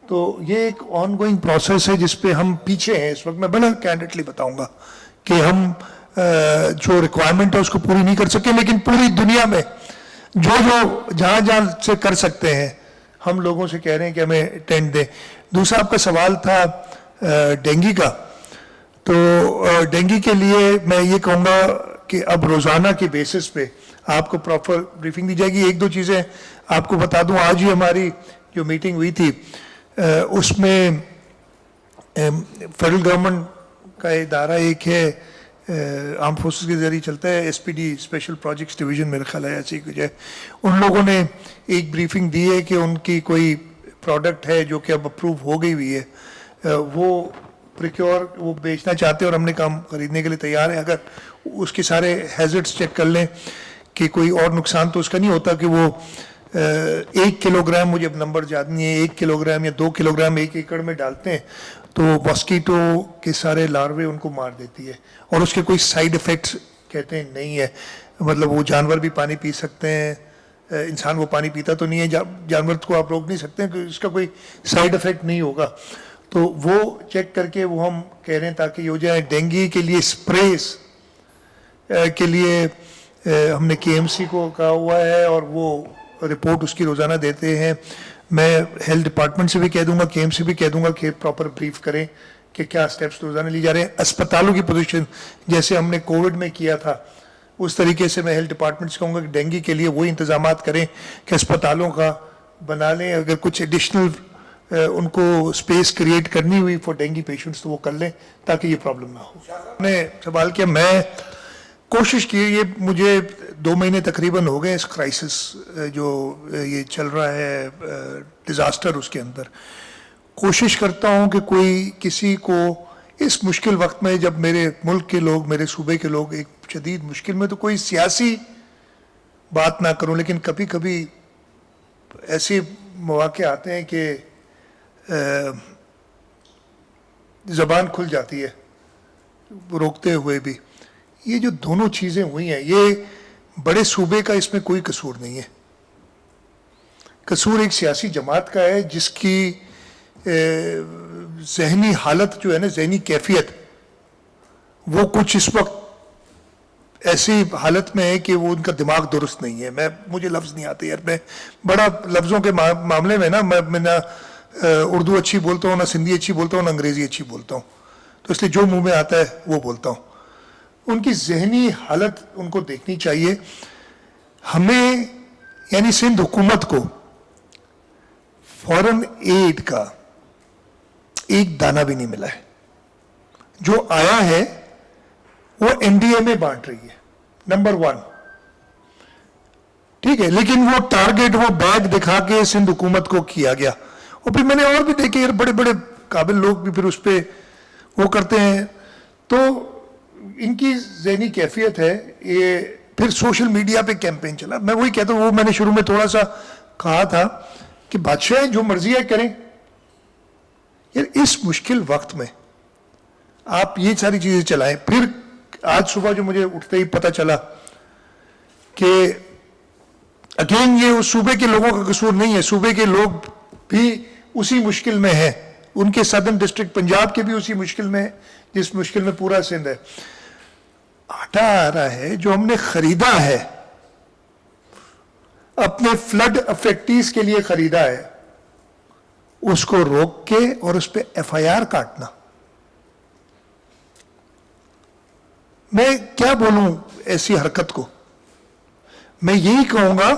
A: तो ये एक ऑनगोइंग प्रोसेस है जिस पे हम पीछे हैं इस वक्त। मैं बड़ा कैंडिडेटली बताऊंगा कि हम जो रिक्वायरमेंट है उसको पूरी नहीं कर सके, लेकिन पूरी दुनिया में जो जहां जहां से कर सकते हैं हम लोगों से कह रहे हैं कि हमें टेंट दें। दूसरा आपका सवाल था डेंगू का। तो डेंगू के लिए मैं ये कहूँगा कि अब रोज़ाना के बेसिस पे आपको प्रॉपर ब्रीफिंग दी जाएगी। 1-2 चीज़ें आपको बता दूं, आज ही हमारी जो मीटिंग हुई थी उसमें फेडरल गवर्नमेंट का इदारा एक है, आर्म फोर्सेस के जरिए चलता है, SPD स्पेशल प्रोजेक्ट्स डिवीज़न, मेरा ख्याल है ऐसी कुछ है। उन लोगों ने एक ब्रीफिंग दी है कि उनकी कोई प्रोडक्ट है जो कि अब अप्रूव हो गई हुई है, वो प्रिक्योर वो बेचना चाहते हैं और हमने काम खरीदने के लिए तैयार है। अगर उसके सारे हैजर्ड्स चेक कर लें कि कोई और नुकसान तो उसका नहीं होता कि वो 1 किलोग्राम, मुझे अब नंबर याद नहीं है, 1 किलोग्राम या 2 किलोग्राम 1 एकड़ में डालते हैं तो मॉस्कीटो के सारे लार्वे उनको मार देती है और उसके कोई साइड इफ़ेक्ट्स कहते हैं नहीं है। मतलब वो जानवर भी पानी पी सकते हैं, इंसान वो पानी पीता तो नहीं है, जानवर को आप रोक नहीं सकते हैं कि इसका कोई साइड इफ़ेक्ट नहीं होगा। तो वो चेक करके वो हम कह रहे हैं ताकि ये हो जाए। डेंगू के लिए स्प्रेस के लिए हमने केएमसी को कहा हुआ है और वो रिपोर्ट उसकी रोज़ाना देते हैं। मैं हेल्थ डिपार्टमेंट से भी कह दूंगा, केएमसी भी कह दूंगा कि प्रॉपर ब्रीफ करें कि क्या स्टेप्स रोज़ाना ली जा रहे हैं। अस्पतालों की पोजीशन जैसे हमने कोविड में किया था उस तरीके से मैं हेल्थ डिपार्टमेंट से कहूँगा कि डेंगू के लिए वही इंतजाम करें कि अस्पतालों का बना लें। अगर कुछ एडिशनल उनको स्पेस क्रिएट करनी हुई फॉर डेंगू पेशेंट्स तो वो कर लें ताकि ये प्रॉब्लम ना हो। मैंने सवाल किया, मैं कोशिश की, ये मुझे 2 महीने तकरीबन हो गए इस क्राइसिस जो ये चल रहा है डिज़ास्टर, उसके अंदर कोशिश करता हूँ कि कोई किसी को इस मुश्किल वक्त में, जब मेरे मुल्क के लोग, मेरे सूबे के लोग एक शदीद मुश्किल में, तो कोई सियासी बात ना करूँ, लेकिन कभी कभी ऐसे मौके आते हैं कि ज़बान खुल जाती है रोकते हुए भी। ये जो दोनों चीज़ें हुई हैं, ये बड़े सूबे का इसमें कोई कसूर नहीं है। कसूर एक सियासी जमात का है जिसकी जहनी हालत जो है ना, जहनी कैफियत, वो कुछ इस वक्त ऐसी हालत में है कि वो उनका दिमाग दुरुस्त नहीं है। मुझे लफ्ज़ नहीं आते यार, मैं बड़ा लफ्ज़ों के मामले में ना, मैं ना उर्दू अच्छी बोलता हूँ, ना सिंधी अच्छी बोलता हूँ, ना अंग्रेज़ी अच्छी बोलता हूँ, तो इसलिए जो मुंह में आता है वो बोलता हूँ। उनकी जहनी हालत उनको देखनी चाहिए। हमें यानी सिंध हुकूमत को फॉरेन एड का एक दाना भी नहीं मिला है। जो आया है वो एनडीए में बांट रही है, नंबर 1, ठीक है, लेकिन वो टारगेट, वो बैग दिखा के सिंध हुकूमत को किया गया। और फिर मैंने और भी देखे यार, बड़े बड़े काबिल लोग भी फिर उस पर वो करते हैं। तो इनकी ज़हनी कैफियत है ये। फिर सोशल मीडिया पे कैंपेन चला। मैं वही कहता हूँ, वो मैंने शुरू में थोड़ा सा कहा था कि बादशाह जो मर्जी है करें यार, इस मुश्किल वक्त में आप ये सारी चीज़ें चलाएं। फिर आज सुबह जो मुझे उठते ही पता चला कि अगेन ये उस सूबे के लोगों का कसूर नहीं है, सूबे के लोग भी उसी मुश्किल में है, उनके सदर्न डिस्ट्रिक्ट पंजाब के भी उसी मुश्किल में है जिस मुश्किल में पूरा सिंध है। आटा आ रहा है जो हमने खरीदा है, अपने फ्लड अफेक्टीज के लिए खरीदा है, उसको रोक के और उस पर एफआईआर काटना। मैं क्या बोलूं ऐसी हरकत को। मैं यही कहूंगा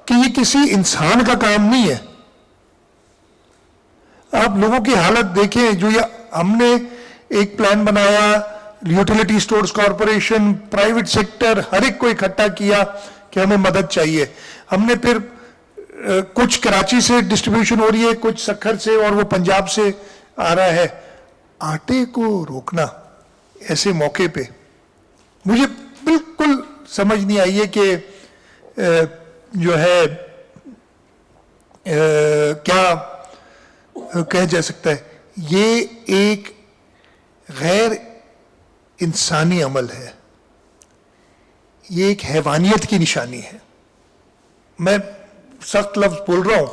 A: कि ये किसी इंसान का काम नहीं है। आप लोगों की हालत देखें, जो ये हमने एक प्लान बनाया, utility stores corporation, private sector, हर एक को इकट्ठा किया कि हमें मदद चाहिए। हमने फिर कुछ कराची से डिस्ट्रीब्यूशन हो रही है, कुछ सक्खर से, और वो पंजाब से आ रहा है। आटे को रोकना ऐसे मौके पे मुझे बिल्कुल समझ नहीं आई है कि जो है क्या कहा जा सकता है। ये एक गैर इंसानी अमल है, ये एक हैवानियत की निशानी है। मैं सख्त लफ्ज बोल रहा हूं,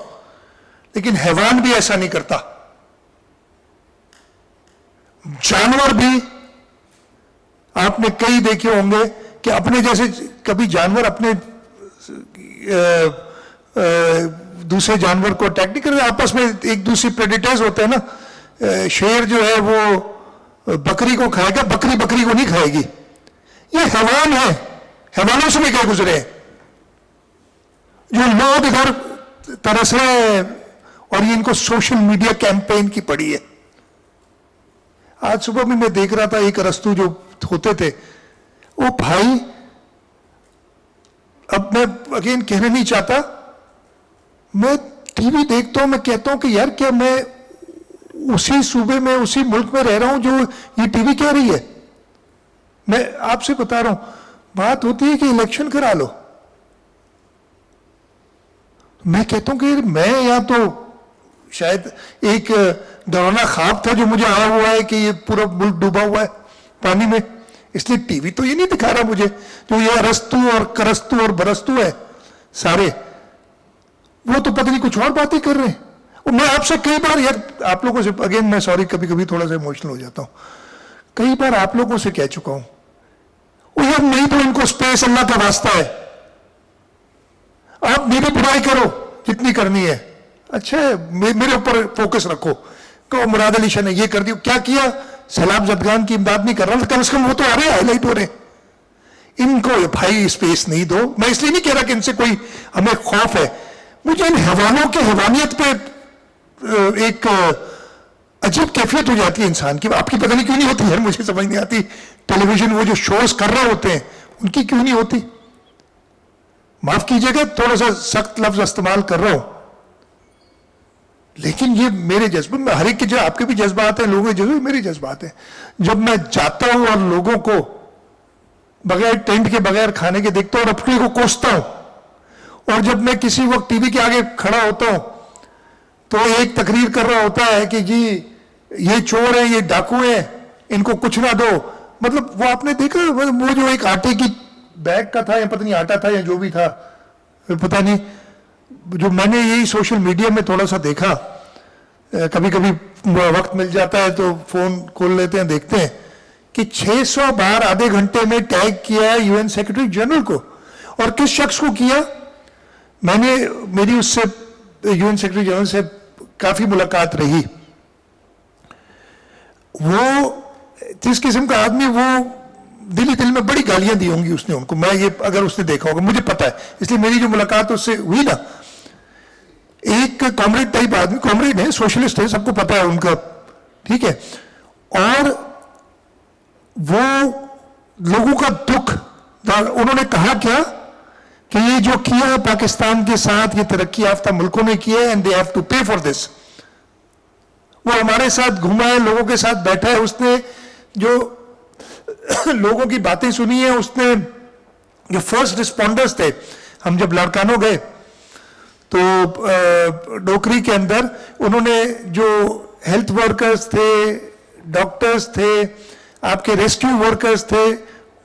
A: लेकिन हैवान भी ऐसा नहीं करता। जानवर भी आपने कई देखे होंगे कि अपने जैसे, कभी जानवर अपने दूसरे जानवर को अटैक नहीं करते, आपस में एक दूसरे प्रेडेटर्स होते हैं ना। शेर जो है वो बकरी को खाएगा, बकरी बकरी को नहीं खाएगी। ये हैवान है, हैवानों से भी क्या गुजरे हैं। जो लोग इधर तरस रहे हैं और ये इनको सोशल मीडिया कैंपेन की पड़ी है। आज सुबह भी मैं देख रहा था, एक अरस्तु जो होते थे, वो भाई, अब मैं अगेन कहना नहीं चाहता, मैं टीवी देखता हूं, मैं कहता हूं कि यार क्या मैं उसी सूबे में, उसी मुल्क में रह रहा हूं जो ये टीवी कह रही है। मैं आपसे बता रहा हूं, बात होती है कि इलेक्शन करा लो, मैं कहता हूं कि मैं यहां तो शायद एक डरावना ख्वाब था जो मुझे आया हुआ है कि ये पूरा मुल्क डूबा हुआ है पानी में, इसलिए टीवी तो ये नहीं दिखा रहा मुझे। जो ये अरस्तु और करस्तु और बरस्तु है सारे, वो तो पता नहीं कुछ और बातें कर रहे हैं। और मैं आपसे कई बार यार आप लोगों से, अगेन मैं सॉरी कभी कभी थोड़ा सा इमोशनल हो जाता हूं, कई बार आप लोगों से कह चुका हूं, वो यार नहीं तो इनको स्पेस, अल्लाह का वास्ता है, आप मेरी बुराई करो जितनी करनी है, अच्छा है, मेरे ऊपर फोकस रखो, कहो मुराद अली शाह ने ये कर दिया, क्या किया, सैलाब जदगान की इमदाद नहीं कर रहा, कम से कम वो तो आ रहे हैं, हाईलाइट हो रहे हैं। इनको भाई स्पेस नहीं दो। मैं इसलिए नहीं कह रहा कि इनसे कोई हमें खौफ है, मुझे इन हैवानों के हैवानियत पे एक अजीब कैफियत हो जाती है इंसान की, आपकी पता नहीं क्यों नहीं होती है, मुझे समझ नहीं आती। टेलीविजन वो जो शोज कर रहे होते हैं उनकी क्यों नहीं होती, माफ कीजिएगा थोड़ा सा सख्त लफ्ज इस्तेमाल कर रहा हूं, लेकिन ये मेरे जज्बे में, हर एक के जो आपके भी जज्बात हैं, लोगों के जज्बे, मेरे जज्बात हैं। जब मैं जाता हूं और लोगों को बगैर टेंट के बगैर खाने के देखता हूं और अपने को कोसता हूं, और जब मैं किसी वक्त टीवी के आगे खड़ा होता हूं तो एक तकरीर कर रहा होता है कि जी ये चोर है, ये डाकू है, इनको कुछ ना दो, मतलब वो आपने देखा वो जो एक आटे की बैग का था या पता नहीं आटा था या जो भी था पता नहीं, जो मैंने यही सोशल मीडिया में थोड़ा सा देखा, कभी कभी वक्त मिल जाता है तो फोन खोल लेते हैं, देखते हैं कि 600 बार आधे घंटे में टैग किया है यूएन सेक्रेटरी जनरल को, और किस शख्स को किया, मैंने मेरी उससे यूएन सेक्रेटरी जनरल से काफी मुलाकात रही, वो जिस किस्म का आदमी, वो दिल में बड़ी गालियां दी होंगी उसने उनको, मैं ये अगर उसने देखा होगा मुझे पता है, इसलिए मेरी जो मुलाकात उससे हुई ना, एक कॉमरेड टाइप आदमी, कॉमरेड है, सोशलिस्ट है, सबको पता है उनका, ठीक है, और वो लोगों का दुख, उन्होंने कहा क्या कि ये जो किया है पाकिस्तान के साथ, ये तरक्की याफ्ता मुल्कों ने किया है, एंड दे हैव टू पे फॉर दिस। वो हमारे साथ घूमा है, लोगों के साथ बैठा है, उसने जो लोगों की बातें सुनी है, उसने जो फर्स्ट रिस्पॉन्डर्स थे, हम जब लाड़कानो गए तो डोकरी के अंदर उन्होंने जो हेल्थ वर्कर्स थे, डॉक्टर्स थे, आपके रेस्क्यू वर्कर्स थे,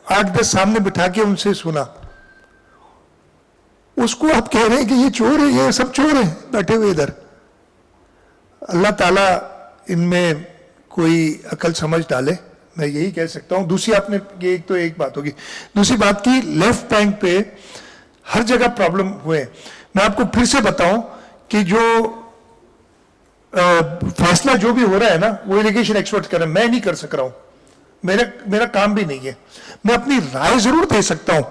A: 8-10 सामने बिठा के उनसे सुना, उसको आप कह रहे हैं कि ये चोर है, ये सब चोर हैं बैठे हुए इधर। अल्लाह ताला इनमें कोई अकल समझ डाले, मैं यही कह सकता हूं। दूसरी आपने ये एक बात होगी, दूसरी बात की लेफ्ट बैंक पे हर जगह प्रॉब्लम हुए। मैं आपको फिर से बताऊं कि जो फैसला जो भी हो रहा है ना, वो इरिगेशन एक्सपर्ट कर रहे हैं, मैं नहीं कर सक रहा हूं, मेरा काम भी नहीं है। मैं अपनी राय जरूर दे सकता हूं,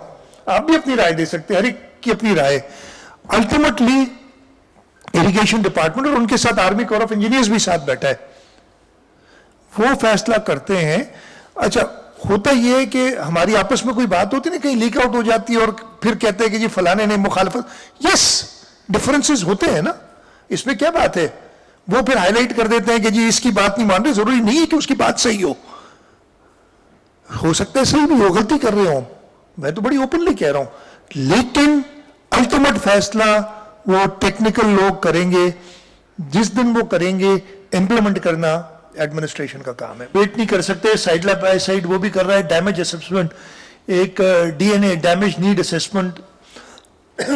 A: आप भी अपनी राय दे सकते हैं, हर एक की अपनी राय। अल्टीमेटली इरिगेशन डिपार्टमेंट और उनके साथ आर्मी कोर ऑफ इंजीनियर्स भी साथ बैठा है, वो फैसला करते हैं। अच्छा, होता यह है कि हमारी आपस में कोई बात होती है ना, कहीं लीक आउट हो जाती है और फिर कहते हैं कि जी फलाने ने मुखालफत, यस डिफरेंसेस होते हैं ना, इसमें क्या बात है, वो फिर हाईलाइट कर देते हैं कि जी इसकी बात नहीं मान रहे, जरूरी नहीं है कि उसकी बात सही हो सकता है सही भी हो, गलती कर रहे हो, मैं तो बड़ी ओपनली कह रहा हूं, लेकिन अल्टीमेट फैसला वो टेक्निकल लोग करेंगे, जिस दिन वो करेंगे, इंप्लीमेंट करना एडमिनिस्ट्रेशन का काम है। वेट नहीं कर सकते, साइड बाय साइड वो भी कर रहा है, डैमेज असेसमेंट, एक डीएनए डैमेज नीड असेसमेंट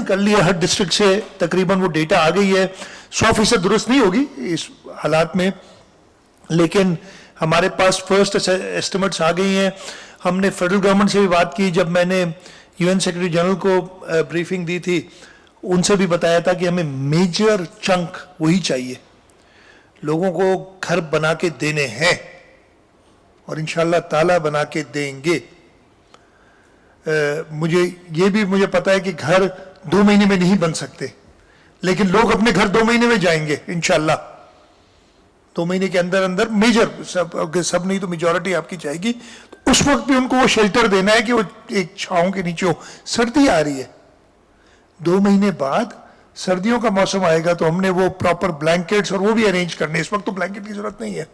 A: कर लिया हर डिस्ट्रिक्ट से, तकरीबन वो डेटा आ गई है, 100% दुरुस्त नहीं होगी इस हालात में, लेकिन हमारे पास फर्स्ट एस्टिमेट्स आ गई हैं। हमने फेडरल गवर्नमेंट से भी बात की, जब मैंने यूएन सेक्रेटरी जनरल को ब्रीफिंग दी थी, उनसे भी बताया था कि हमें मेजर चंक वही चाहिए, लोगों को घर बना के देने हैं और इंशाल्लाह ताला बना के देंगे। मुझे पता है कि घर 2 महीने में नहीं बन सकते, लेकिन लोग अपने घर 2 महीने में जाएंगे इंशाल्लाह, 2 महीने के अंदर अंदर मेजर सब नहीं तो मेजॉरिटी आपकी जाएगी। तो उस वक्त भी उनको वो शेल्टर देना है कि वो एक छांव के नीचे हो। सर्दी आ रही है, 2 महीने बाद सर्दियों का मौसम आएगा तो हमने वो प्रॉपर ब्लैंकेट्स और वो भी अरेंज करने, इस वक्त तो ब्लैंकेट की जरूरत नहीं है।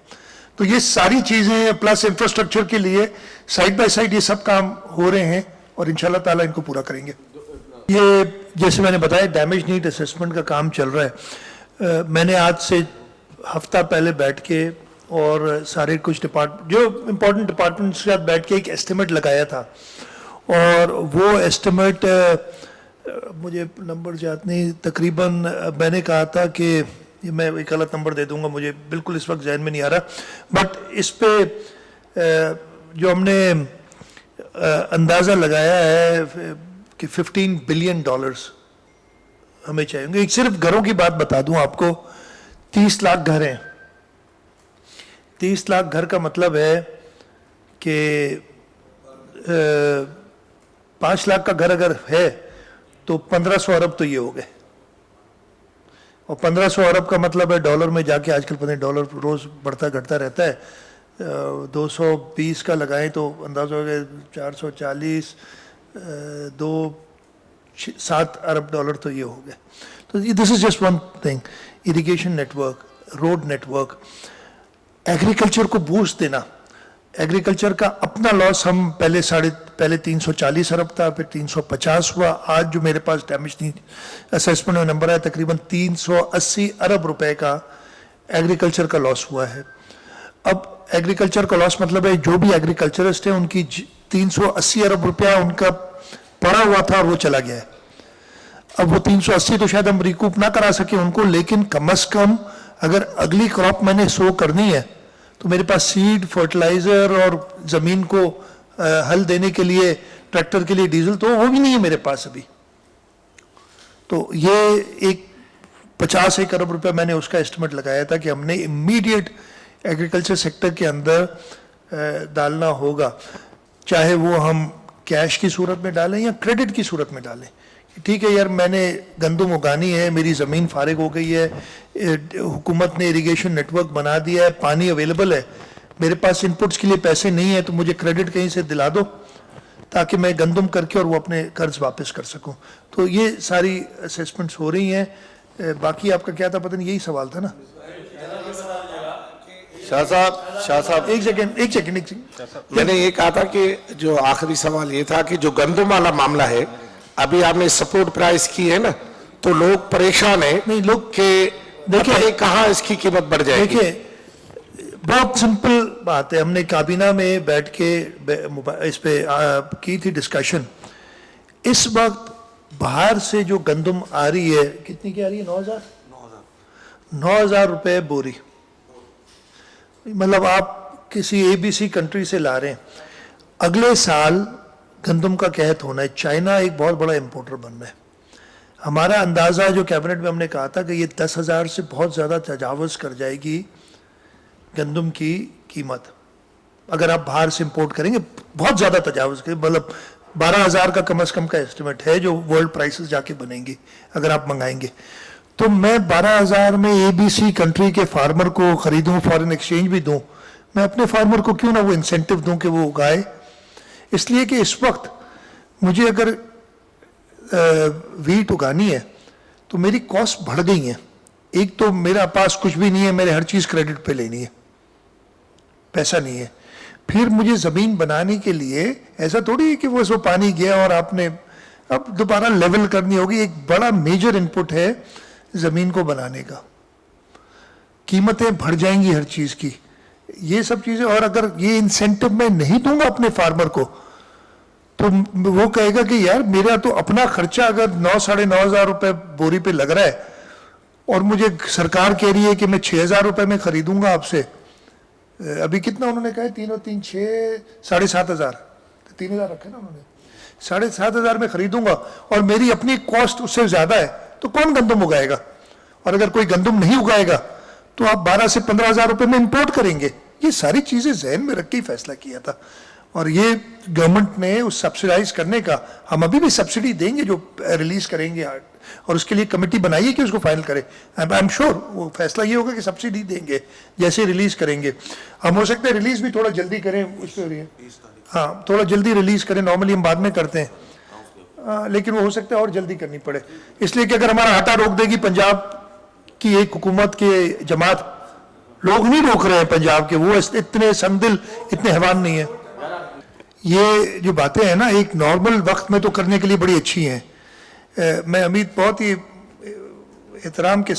A: तो ये सारी चीजें प्लस इंफ्रास्ट्रक्चर के लिए साइड बाय साइड ये सब काम हो रहे हैं और इंशाल्लाह ताला इनको पूरा करेंगे। ये जैसे मैंने बताया डैमेज नीड असेसमेंट का काम चल रहा है। मैंने आज से हफ्ता पहले बैठ के और सारे कुछ जो इम्पोर्टेंट डिपार्टमेंट्स के साथ बैठ के एक एस्टिमेट लगाया था, और वो एस्टिमेट मुझे नंबर याद नहीं, तकरीबन मैंने कहा था कि ये मैं एक गलत नंबर दे दूंगा, मुझे बिल्कुल इस वक्त जहन में नहीं आ रहा, बट इस पे जो हमने अंदाज़ा लगाया है कि $15 बिलियन हमें चाहिए। एक सिर्फ घरों की बात बता दूं आपको, 30 लाख घर हैं। 30 लाख घर का मतलब है कि 5 लाख का घर अगर है तो 1500 अरब तो ये हो गए, और 1500 अरब का मतलब है डॉलर में जाके, आजकल पता नहीं डॉलर रोज़ बढ़ता घटता रहता है, 220 का लगाएं तो अंदाज़ा हो गया 440, 7 अरब डॉलर तो ये हो गए। तो this is just one thing. Irrigation network, road network, agriculture को बूस्ट देना। एग्रीकल्चर का अपना लॉस हम पहले 340 अरब था, फिर 350 हुआ, आज जो मेरे पास डैमेज असेसमेंट में नंबर है तकरीबन 380 अरब रुपए का एग्रीकल्चर का लॉस हुआ है। अब एग्रीकल्चर का लॉस मतलब है जो भी एग्रीकल्चरिस्ट है उनकी 380 अरब रुपया उनका पड़ा हुआ था और वो चला गया है। अब वो 380 तो शायद हम रिकूप ना करा सके उनको, लेकिन कम से कम अगर अगली क्रॉप मैंने सो करनी है तो मेरे पास सीड, फर्टिलाइजर और जमीन को हल देने के लिए, ट्रैक्टर के लिए डीजल तो वो भी नहीं है मेरे पास अभी। तो ये एक 51 अरब रुपए मैंने उसका एस्टिमेट लगाया था कि हमने इमीडिएट एग्रीकल्चर सेक्टर के अंदर डालना होगा, चाहे वो हम कैश की सूरत में डालें या क्रेडिट की सूरत में डालें। ठीक है यार, मैंने गंदम उगानी है, मेरी ज़मीन फारिग हो गई है, हुकूमत ने इरिगेशन नेटवर्क बना दिया है, पानी अवेलेबल है, मेरे पास इनपुट्स के लिए पैसे नहीं है, तो मुझे क्रेडिट कहीं से दिला दो ताकि मैं गंदम करके और वो अपने कर्ज वापस कर सकूं। तो ये सारी असेसमेंट्स हो रही हैं। बाकी आपका क्या था, पता नहीं, यही सवाल था ना?
B: शाह साहब
A: एक सेकंड
B: मैंने ये कहा था कि जो आखिरी सवाल ये था कि जो गंदम वाला मामला है, अभी आपने सपोर्ट प्राइस की है ना, तो लोग परेशान है
A: नहीं, लोग
B: कि देखिए कहाँ इसकी कीमत बढ़ जाएगी।
A: देखिए, बहुत सिंपल बात है, हमने काबीना में बैठ के इस पे की थी डिस्कशन। इस वक्त बाहर से जो गंदम आ रही है, कितनी की आ रही है? 9,000 रुपए बोरी। मतलब आप किसी ABC कंट्री से ला रहे हैं। अगले साल गंदम का कहत होना है, चाइना एक बहुत बड़ा इंपोर्टर बनना है। हमारा अंदाज़ा जो कैबिनेट में हमने कहा था कि ये 10,000 से बहुत ज़्यादा तजावज़ कर जाएगी गंदम की कीमत, अगर आप बाहर से इंपोर्ट करेंगे, बहुत ज़्यादा तजावज़ करें, मतलब 12,000 का कम से कम का एस्टिमेट है जो वर्ल्ड प्राइसेस जाके बनेंगी अगर आप मंगाएंगे। तो मैं 12,000 में ABC कंट्री के फार्मर को खरीदूं, फॉरेन एक्सचेंज भी दूं, मैं अपने फार्मर को क्यों ना वो इंसेंटिव दूं कि वो उगाए। इसलिए कि इस वक्त मुझे अगर वीट उगानी है तो मेरी कॉस्ट बढ़ गई है। एक तो मेरा पास कुछ भी नहीं है, मेरे हर चीज़ क्रेडिट पे लेनी है, पैसा नहीं है। फिर मुझे ज़मीन बनाने के लिए ऐसा थोड़ी है कि वो सो पानी गया और आपने अब दोबारा लेवल करनी होगी। एक बड़ा मेजर इनपुट है ज़मीन को बनाने का, कीमतें बढ़ जाएंगी हर चीज़ की, ये सब चीज़ें। और अगर ये इंसेंटिव मैं नहीं दूंगा अपने फार्मर को तो वो कहेगा कि यार मेरा तो अपना खर्चा अगर 9,000-9,500 रुपए बोरी पे लग रहा है और मुझे सरकार कह रही है कि मैं 6,000 रुपए में खरीदूंगा आपसे। अभी कितना उन्होंने कहा है? 3 और 3 6, 7,500, 3,000 रखे ना उन्होंने, 7,500 में खरीदूंगा और मेरी अपनी कॉस्ट उससे ज्यादा है, तो कौन गंदम उगाएगा? और अगर कोई गंदम नहीं उगाएगा तो आप 12 से 15,000 रुपए में इंपोर्ट करेंगे। ये सारी चीजें जहन में रख के ही फैसला किया था। और ये गवर्नमेंट ने उस सब्सिडाइज करने का, हम अभी भी सब्सिडी देंगे जो रिलीज करेंगे, और उसके लिए कमेटी बनाइए कि उसको फाइनल करे। आई एम श्योर वो फैसला ये होगा कि सब्सिडी देंगे जैसे रिलीज करेंगे। हम हो सकता है रिलीज भी थोड़ा जल्दी करें, उस पर हाँ थोड़ा जल्दी रिलीज करें, नॉर्मली हम बाद में करते हैं, लेकिन वो हो सकता है और जल्दी करनी पड़े, इसलिए कि अगर हमारा आटा रोक देगी पंजाब की एक हुकूमत के जमात, लोग नहीं रोक रहे हैं पंजाब के, वो इतने संगदिल, इतने हैवान नहीं है। ये जो बातें हैं ना, एक नॉर्मल वक्त में तो करने के लिए बड़ी अच्छी हैं। मैं अमित बहुत ही एहतराम के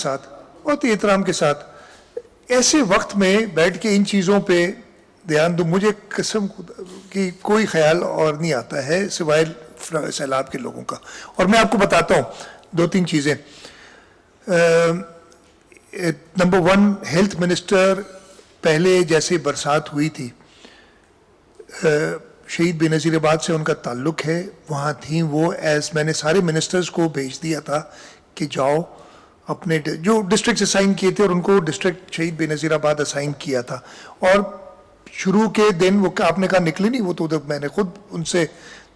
A: साथ ऐसे वक्त में बैठ के इन चीज़ों पे ध्यान दूं, मुझे कसम की कोई ख्याल और नहीं आता है सिवाय सैलाब के लोगों का। और मैं आपको बताता हूँ 2-3 चीज़ें। नंबर वन, हेल्थ मिनिस्टर पहले जैसे बरसात हुई थी, शहीद बेनज़ीराबाद से उनका ताल्लुक है, वहाँ थी वो, एज मैंने सारे मिनिस्टर्स को भेज दिया था कि जाओ अपने जो डिस्ट्रिक्ट असाइन किए थे और उनको डिस्ट्रिक्ट शहीद बेनज़ीराबाद असाइन किया था। और शुरू के दिन वो आपने कहा निकले नहीं, वो तो उधर मैंने खुद उनसे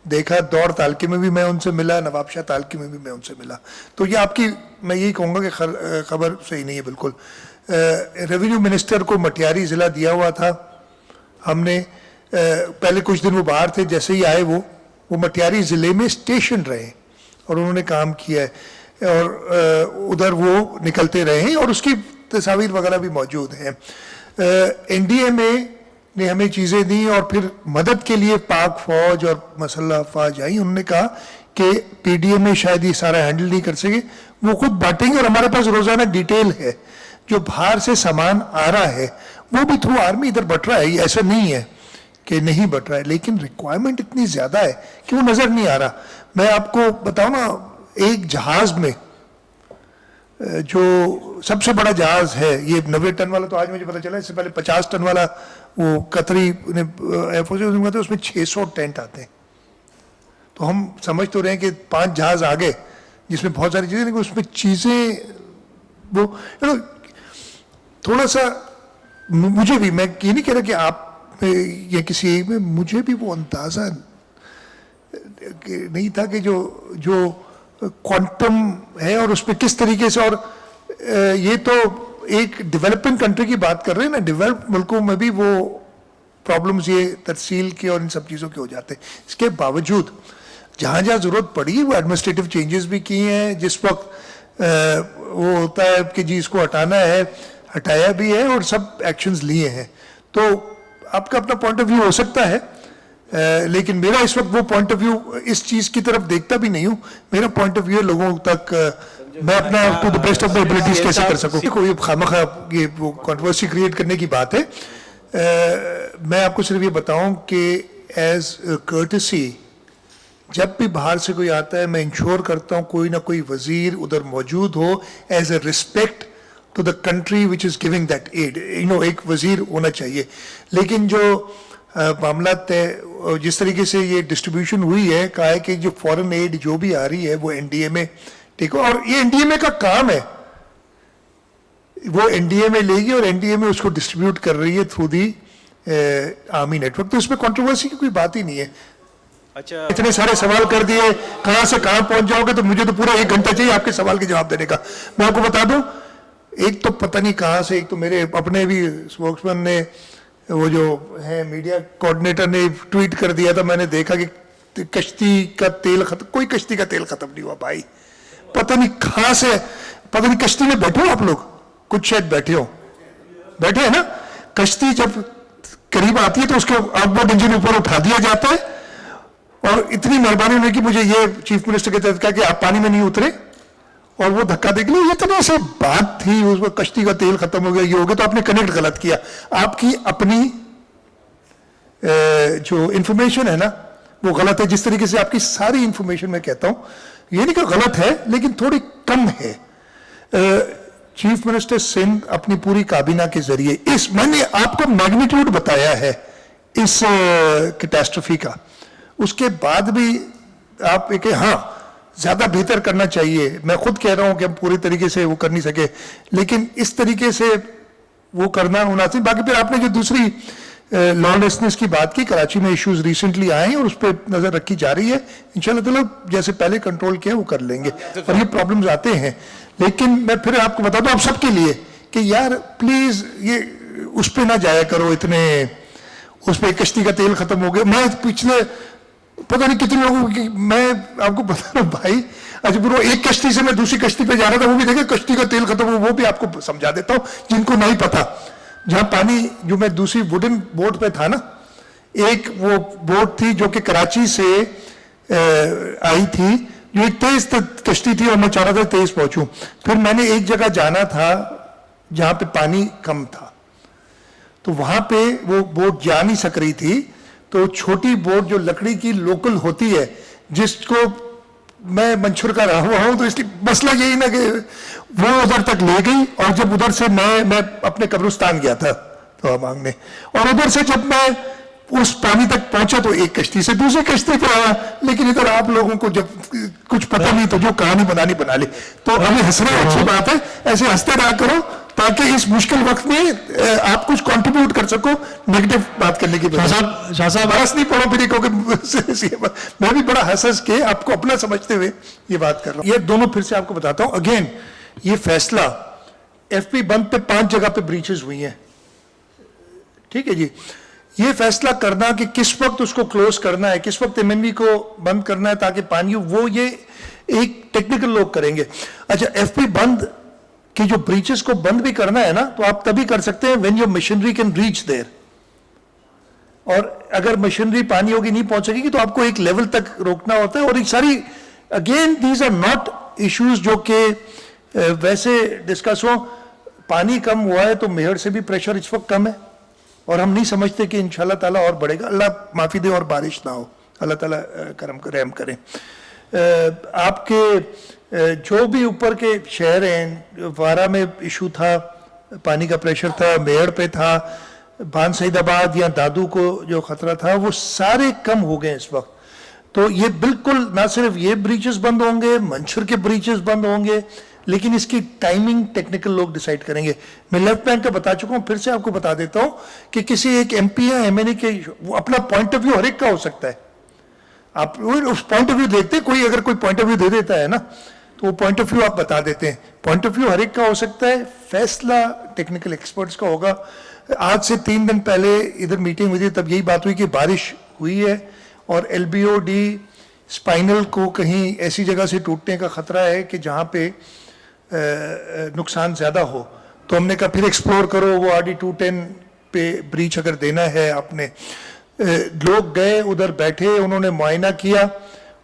A: देखा, दौड़ तालके में भी मैं उनसे मिला, नवाबशाह तालके में भी मैं उनसे मिला। तो ये आपकी, मैं यही कहूँगा कि खबर सही नहीं है बिल्कुल। रेवेन्यू मिनिस्टर को मटियारी ज़िला दिया हुआ था हमने, पहले कुछ दिन वो बाहर थे, जैसे ही आए वो मटियारी ज़िले में स्टेशन रहे और उन्होंने काम किया है और उधर वो निकलते रहे हैं और उसकी तस्वीर वगैरह भी मौजूद हैं। एनडीएमए ने हमें चीज़ें दी और फिर मदद के लिए पाक फौज और मसल्ह अफवाज आई। उन्होंने कहा कि पीडीएमए शायद ये सारा हैंडल नहीं कर सके, वो खुद बांटेंगे और हमारे पास रोज़ाना डिटेल है, जो बाहर से सामान आ रहा है वो भी थ्रू आर्मी इधर बट रहा है, ऐसा नहीं है कि नहीं बट रहा है, लेकिन रिक्वायरमेंट इतनी ज़्यादा है कि वो नज़र नहीं आ रहा। मैं आपको बताऊँ ना, एक जहाज़ में जो सबसे बड़ा जहाज है, ये 90 टन वाला तो आज मुझे पता चला, इससे पहले 50 टन वाला वो कतरी एयरफोर्स में, उसमें 600 टेंट आते हैं। तो हम समझ तो रहे हैं कि 5 जहाज आ गए जिसमें बहुत सारी चीज़ें, लेकिन उसमें चीज़ें वो थोड़ा सा, मुझे भी, मैं ये नहीं कह रहा कि आप या किसी एक में, मुझे भी वो अंदाज़ा नहीं था कि जो क्वांटम है और उसमें किस तरीके से, और ये तो एक डेवलपिंग कंट्री की बात कर रहे हैं ना, डेवलप मुल्कों में भी वो प्रॉब्लम्स ये तरसील के और इन सब चीज़ों के हो जाते हैं। इसके बावजूद जहाँ जहाँ ज़रूरत पड़ी वो एडमिनिस्ट्रेटिव चेंजेस भी किए हैं, जिस वक्त वो होता है कि जी इसको हटाना है, हटाया भी है और सब एक्शंस लिए हैं। तो आपका अपना पॉइंट ऑफ व्यू हो सकता है, लेकिन मेरा इस वक्त वो पॉइंट ऑफ व्यू इस चीज़ की तरफ देखता भी नहीं हूँ। मेरा पॉइंट ऑफ व्यू लोगों तक मैं अपना to the best of my abilities कैसे कर सकूँ। देखो ये खामखा ये वो कंट्रोवर्सी क्रिएट करने की बात है। मैं आपको सिर्फ ये बताऊँ कि एज कर्टसी जब भी बाहर से कोई आता है, मैं इंश्योर करता हूँ कोई ना कोई वजीर उधर मौजूद हो, as a respect to the country which is giving that aid, एक वजीर होना चाहिए। लेकिन जो मामला तय जिस तरीके से ये डिस्ट्रीब्यूशन हुई है, कहा है कि जो फॉरेन एड जो भी आ रही है वो एनडीएमए, ठीक है, और ये एनडीएमए का काम है, वो एनडीएमए लेगी और एनडीएमए उसको डिस्ट्रीब्यूट कर रही है थ्रू दी आर्मी नेटवर्क। तो इसमें कंट्रोवर्सी की कोई बात ही नहीं है।
C: अच्छा,
A: इतने सारे सवाल कर दिए, कहां से कहां पहुंच जाओगे, तो मुझे तो पूरा 1 घंटा चाहिए आपके सवाल के जवाब देने का। मैं आपको बता दूं, एक तो पता नहीं कहां से, एक तो मेरे अपने भी स्पोक्समैन ने, वो जो है मीडिया कोऑर्डिनेटर ने ट्वीट कर दिया था, मैंने देखा कि कश्ती का तेल खत्म, कोई कश्ती का तेल खत्म नहीं हुआ भाई, पता नहीं कहां से, पता नहीं कश्ती में बैठे हो आप लोग, कुछ शायद बैठे हो, बैठे है ना। कश्ती जब करीब आती है तो उसके आउटबोर्ड इंजन ऊपर उठा दिया जाता है, और इतनी मेहरबानी हुई कि मुझे ये चीफ मिनिस्टर के तहत कहा कि आप पानी में नहीं उतरे और वो धक्का देख लो, इतनी सी बात थी, उसमें कश्ती का तेल खत्म हो गया, ये हो गया, तो आपने कनेक्ट गलत किया। आपकी अपनी जो इंफॉर्मेशन है ना वो गलत है, जिस तरीके से आपकी सारी इंफॉर्मेशन मैं कहता हूं, ये नहीं कि गलत है लेकिन थोड़ी कम है। चीफ मिनिस्टर सिंह अपनी पूरी काबीना के जरिए, इस मैंने आपको मैग्नीट्यूड बताया है इस कैटास्ट्रोफी का, उसके बाद भी आप एक, हाँ ज्यादा बेहतर करना चाहिए, मैं खुद कह रहा हूं कि हम पूरी तरीके से वो कर नहीं सके, लेकिन इस तरीके से वो करना मुनासिब। बाकी फिर आपने जो दूसरी लॉलेसनेस की बात की, कराची में इश्यूज रिसेंटली आए हैं और उस पर नजर रखी जा रही है, इंशाल्लाह ताला जैसे पहले कंट्रोल किया वो कर लेंगे, और ये प्रॉब्लम्स आते हैं। लेकिन मैं फिर आपको बता दूं आप सबके लिए कि यार प्लीज ये उस पर ना जाया करो, इतने उस पर कश्ती का तेल खत्म हो गया। मैं पिछले पता नहीं कितने लोगों की, मैं आपको बता रहा हूँ भाई, अच्छा पूरा एक कश्ती से मैं दूसरी कश्ती पे जा रहा था, वो भी देखे कश्ती का तेल खत्म हो, वो भी आपको समझा देता हूँ जिनको नहीं पता। जहां पानी, जो मैं दूसरी वुडन बोट पे था ना, एक वो बोट थी जो कि कराची से आई थी, जो एक तेज कश्ती थी और मैं चाह रहा था तेज पहुंचूं। फिर मैंने एक जगह जाना था जहां पे पानी कम था, तो वहां पे वो बोट जा नहीं सक रही थी, तो छोटी बोट जो लकड़ी की लोकल होती है, जिसको मैं मंशूर का रहा हुआ हूं, तो इसलिए मसला यही ना कि वो उधर तक ले गई, और जब उधर से मैं अपने कब्रिस्तान गया था तो मांगने, और उधर से जब मैं उस पानी तक पहुंचा तो एक कश्ती से दूसरी कश्ती पे आया, लेकिन इधर आप लोगों को जब कुछ पता नहीं तो जो कहानी बनानी बना ली। तो अभी हंसना अच्छी बात है, ऐसे हंसते रहा करो ताकि इस मुश्किल वक्त में आप कुछ कंट्रीब्यूट कर सको नेगेटिव बात करने की बजाय।
C: शाह साहब
A: बस नहीं पढ़ो फिर क्योंकि मैं भी बड़ा हंस के आपको अपना समझते हुए ये बात कर रहा हूँ। ये दोनों फिर से आपको बताता हूँ अगेन, ये फैसला एफपी बंद पे 5 जगह पे ब्रीचेस हुई हैं, ठीक है जी। ये फैसला करना कि किस वक्त उसको क्लोज करना है, किस वक्त एमएनबी को बंद करना है ताकि पानी, वो ये एक टेक्निकल लोग करेंगे। अच्छा, एफपी बंद कि जो ब्रीचेस को बंद भी करना है ना, तो आप तभी कर सकते हैं when your machinery can reach there, और अगर मशीनरी पानी होगी नहीं पहुंच सकेगी तो आपको एक लेवल तक रोकना होता है। और ये सारी again these are not issues जो कि वैसे डिस्कस हो। पानी कम हुआ है तो मेहर से भी प्रेशर इस वक्त कम है, और हम नहीं समझते कि इंशाल्लाह ताला और बढ़ेगा। अल्लाह माफी दे और बारिश ना हो, अल्लाह ताला करम रहम करें। आपके जो भी ऊपर के शहर हैं, वारा में इशू था, पानी का प्रेशर था, मेहर पे था, भान सईदाबाद या दादू को जो खतरा था, वो सारे कम हो गए इस वक्त। तो ये बिल्कुल ना सिर्फ ये ब्रीचेस बंद होंगे, मंशूर के ब्रीचेस बंद होंगे, लेकिन इसकी टाइमिंग टेक्निकल लोग डिसाइड करेंगे। मैं लेफ्ट बैंक का बता चुका हूं, फिर से आपको बता देता हूं कि किसी एक एमपी या एमएनए के वो अपना पॉइंट ऑफ व्यू हर एक का हो सकता है। आप उस पॉइंट ऑफ व्यू देखते हैं, कोई अगर कोई पॉइंट ऑफ व्यू दे देता है ना, तो वो पॉइंट ऑफ व्यू आप बता देते हैं। पॉइंट ऑफ व्यू हर एक का हो सकता है, फैसला टेक्निकल एक्सपर्ट्स का होगा। आज से 3 दिन पहले इधर मीटिंग हुई थी, तब यही बात हुई कि बारिश हुई है और एलबीओडी स्पाइनल को कहीं ऐसी जगह से टूटने का खतरा है कि जहां पे नुकसान ज्यादा हो। तो हमने कहा फिर एक्सप्लोर करो, वो RD 210 पे ब्रीच अगर देना है आपने। लोग गए उधर, बैठे, उन्होंने मुआयना किया,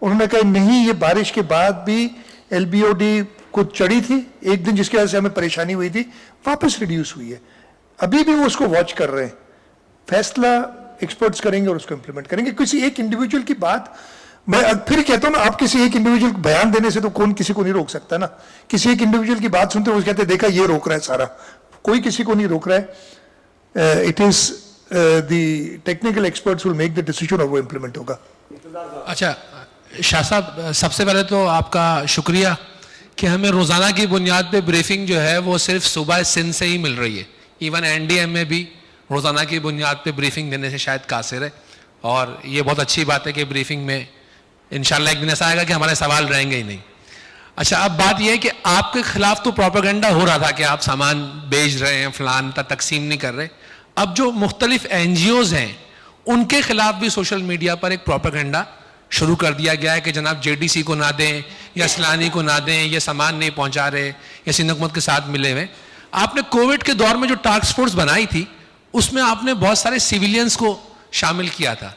A: उन्होंने कहा नहीं, ये बारिश के बाद भी एलबीओडी कुछ चढ़ी थी एक दिन, जिसकी वजह से हमें परेशानी हुई थी, वापस रिड्यूस हुई है। अभी भी वो उसको वॉच कर रहे हैं। फैसला एक्सपर्ट्स करेंगे और उसको इंप्लीमेंट करेंगे। किसी एक इंडिविजुअल की बात, मैं फिर कहता हूं ना, आप किसी एक इंडिविजुअल को बयान देने से तो कौन किसी को नहीं रोक सकता ना। किसी एक इंडिविजुअल की बात सुनते हो, कहते हैं देखा ये रोक रहा है सारा, कोई किसी को नहीं रोक रहा है। It is the technical experts will make the decision और वो इंप्लीमेंट होगा।
C: अच्छा शाह साहब, सबसे पहले तो आपका शुक्रिया कि हमें रोजाना की बुनियाद पे ब्रीफिंग जो है वो सिर्फ सुबह सिंध से ही मिल रही है। इवन एनडीएम में भी रोजाना की बुनियाद पे ब्रीफिंग देने से शायद कासिर है, और ये बहुत अच्छी बात है कि ब्रीफिंग में इंशाल्लाह एक दिन ऐसा आएगा कि हमारे सवाल रहेंगे ही नहीं। अच्छा, अब बात यह है कि आपके खिलाफ तो प्रोपेगेंडा हो रहा था कि आप सामान बेच रहे हैं, फलान तकसीम नहीं कर रहे। अब जो मुख्तलिफ एनजीओज हैं उनके खिलाफ भी सोशल मीडिया पर एक प्रोपेगेंडा शुरू कर दिया गया है कि जनाब जेडीसी को ना दें या सलानी को ना दें, ये सामान नहीं पहुंचा रहे या सिंध हुकूमत के साथ मिले हुए। आपने कोविड के दौर में जो टास्क फोर्स बनाई थी उसमें आपने बहुत सारे सिविलियंस को शामिल किया था,